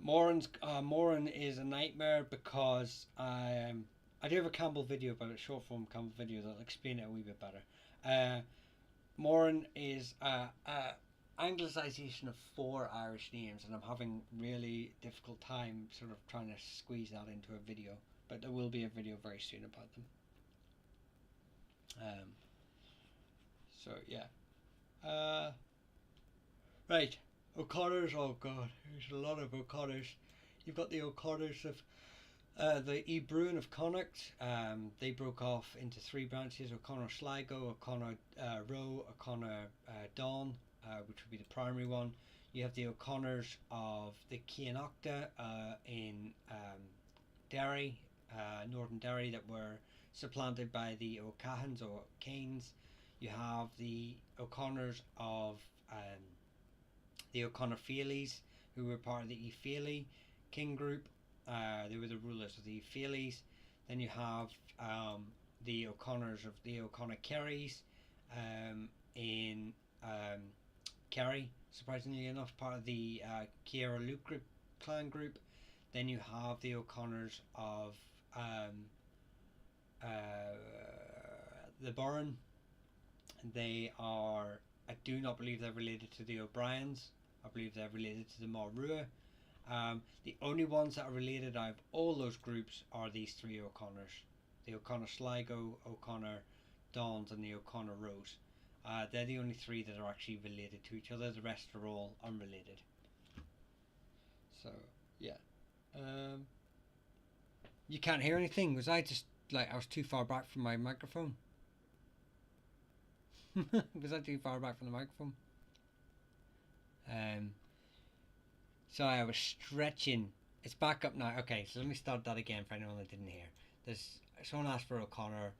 Moran is a nightmare because I do have a Campbell video about it, short form Campbell video that'll explain it a wee bit better. Moran is anglicisation of 4 Irish names, and I'm having really difficult time sort of trying to squeeze that into a video, but there will be a video very soon about them. So yeah. Right, O'Connors, oh god, there's a lot of O'Connors. You've got the O'Connors of the E. Bruin of Connacht. They broke off into 3 branches: O'Connor Sligo, O'Connor Rowe, O'Connor Don, which would be the primary one. You have the O'Connors of the Cianachta in Derry, northern Derry, that were supplanted by the O'Cahans or Canes. You have the O'Connors of the O'Connor Feelies, who were part of the Efeely king group. They were the rulers of the Efeelies. Then you have the O'Connors of the O'Connor Kerrys in Kerry, surprisingly enough, part of the Kiera Luke group, clan group. Then you have the O'Connors of uh, the Burren. They are, I do not believe they're related to the O'Briens. I believe they're related to the Morrua. The only ones that are related out of all those groups are these three O'Connors. The O'Connor Sligo, O'Connor Dons and the O'Connor Rose. They're the only three that are actually related to each other. The rest are all unrelated. So, yeah. You can't hear anything. Was I just, like, I was too far back from my microphone? Was I too far back from the microphone? Sorry, I was stretching. It's back up now. Okay, so let me start that again for anyone that didn't hear. There's someone asked for O'Connor.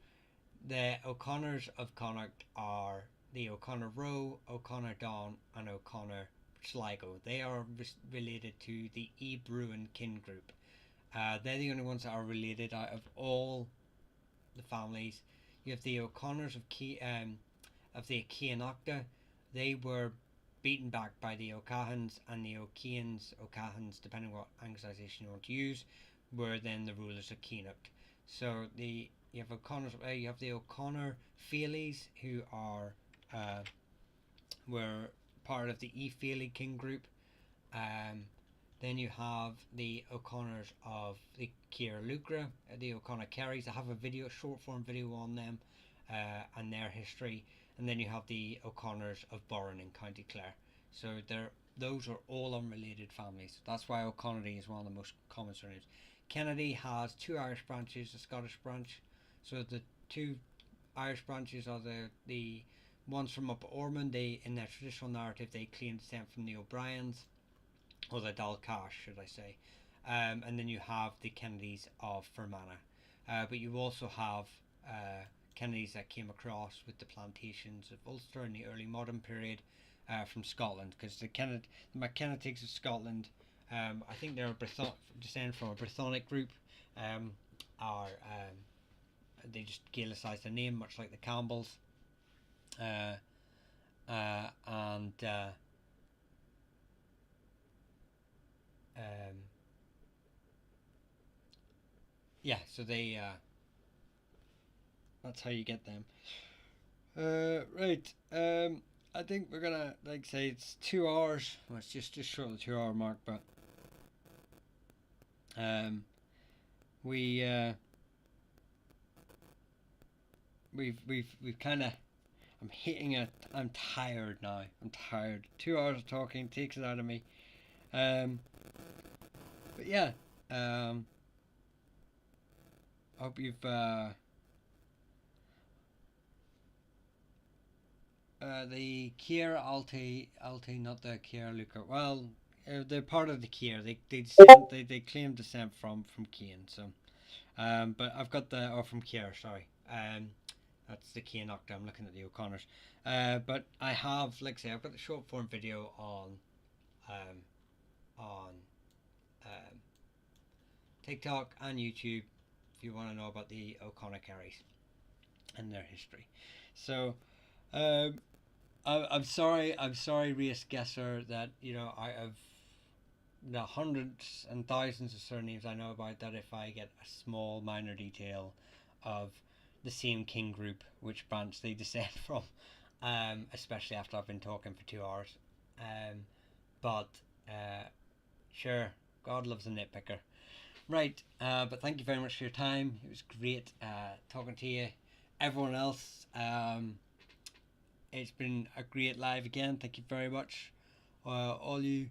The O'Connors of Connacht are the O'Connor Rowe, O'Connor Don, and O'Connor Sligo. They are related to the E. Bruin kin group. They're the only ones that are related out of all the families. You have the O'Connors of the Cianachta. They were beaten back by the O'Cahans, and the O'Cahans, depending on what anglicization you want to use, were then the rulers of Cianach. So you have O'Connors. You have the O'Connor Feelies, who were part of the E Feely king group. Then you have the O'Connors of the Ciara Lucra, the O'Connor Kerrys. I have a short form video on them and their history. And then you have the O'Connors of Burren in County Clare. So those are all unrelated families. That's why O'Connery is one of the most common surnames. Kennedy has two Irish branches, a Scottish branch. So the two Irish branches are the ones from up Ormond. They, in their traditional narrative, they claim descent from the O'Briens, or the Dalcash, should I say. And then you have the Kennedys of Fermanagh. But you also have Kennedys that came across with the plantations of Ulster in the early modern period from Scotland, because the McKennetigs of Scotland, I think they're descend from a Brythonic group, they just Gaelicised their name, much like the Campbells, yeah, so they that's how you get them. Right. I think we're gonna say it's 2 hours. Well, it's just short of the 2 hour mark, but we've kind of. I'm hitting it. I'm tired now. I'm tired. 2 hours of talking takes it out of me. But yeah. Hope you've the Kiera Alte, not the Kiera Luca. Well, they're part of the Kiera. They claim descent from Cian. So, but I've got from Kiera. Sorry. That's the Cianachta. I'm looking at the O'Connors. But I have, like I say, I've got the short form video on TikTok and YouTube if you want to know about the O'Connor Kerrys and their history. So, I'm sorry, Rhys Gesser, that out of the hundreds and thousands of surnames I know about, that if I get a small minor detail of the same king group, which branch they descend from, especially after I've been talking for 2 hours, but sure, God loves a nitpicker. Right, but thank you very much for your time. It was great talking to you. Everyone else, it's been a great live again. Thank you very much, all you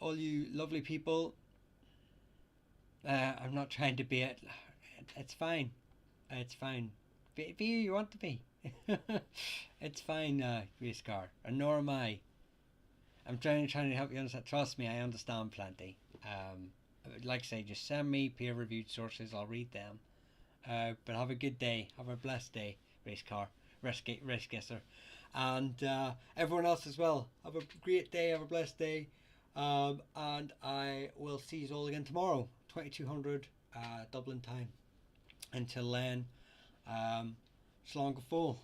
lovely people. I'm not trying to be it. It's fine. It's fine. Be who you want to be. It's fine, Rhyscar, and nor am I. I'm trying to help you understand. Trust me, I understand plenty. Like I say, just send me peer-reviewed sources. I'll read them. But have a good day. Have a blessed day, Rhyscar, Gesser, and everyone else as well. Have a great day. Have a blessed day. And I will see you all again tomorrow, 2200 Dublin time. Until then, slán go fóill.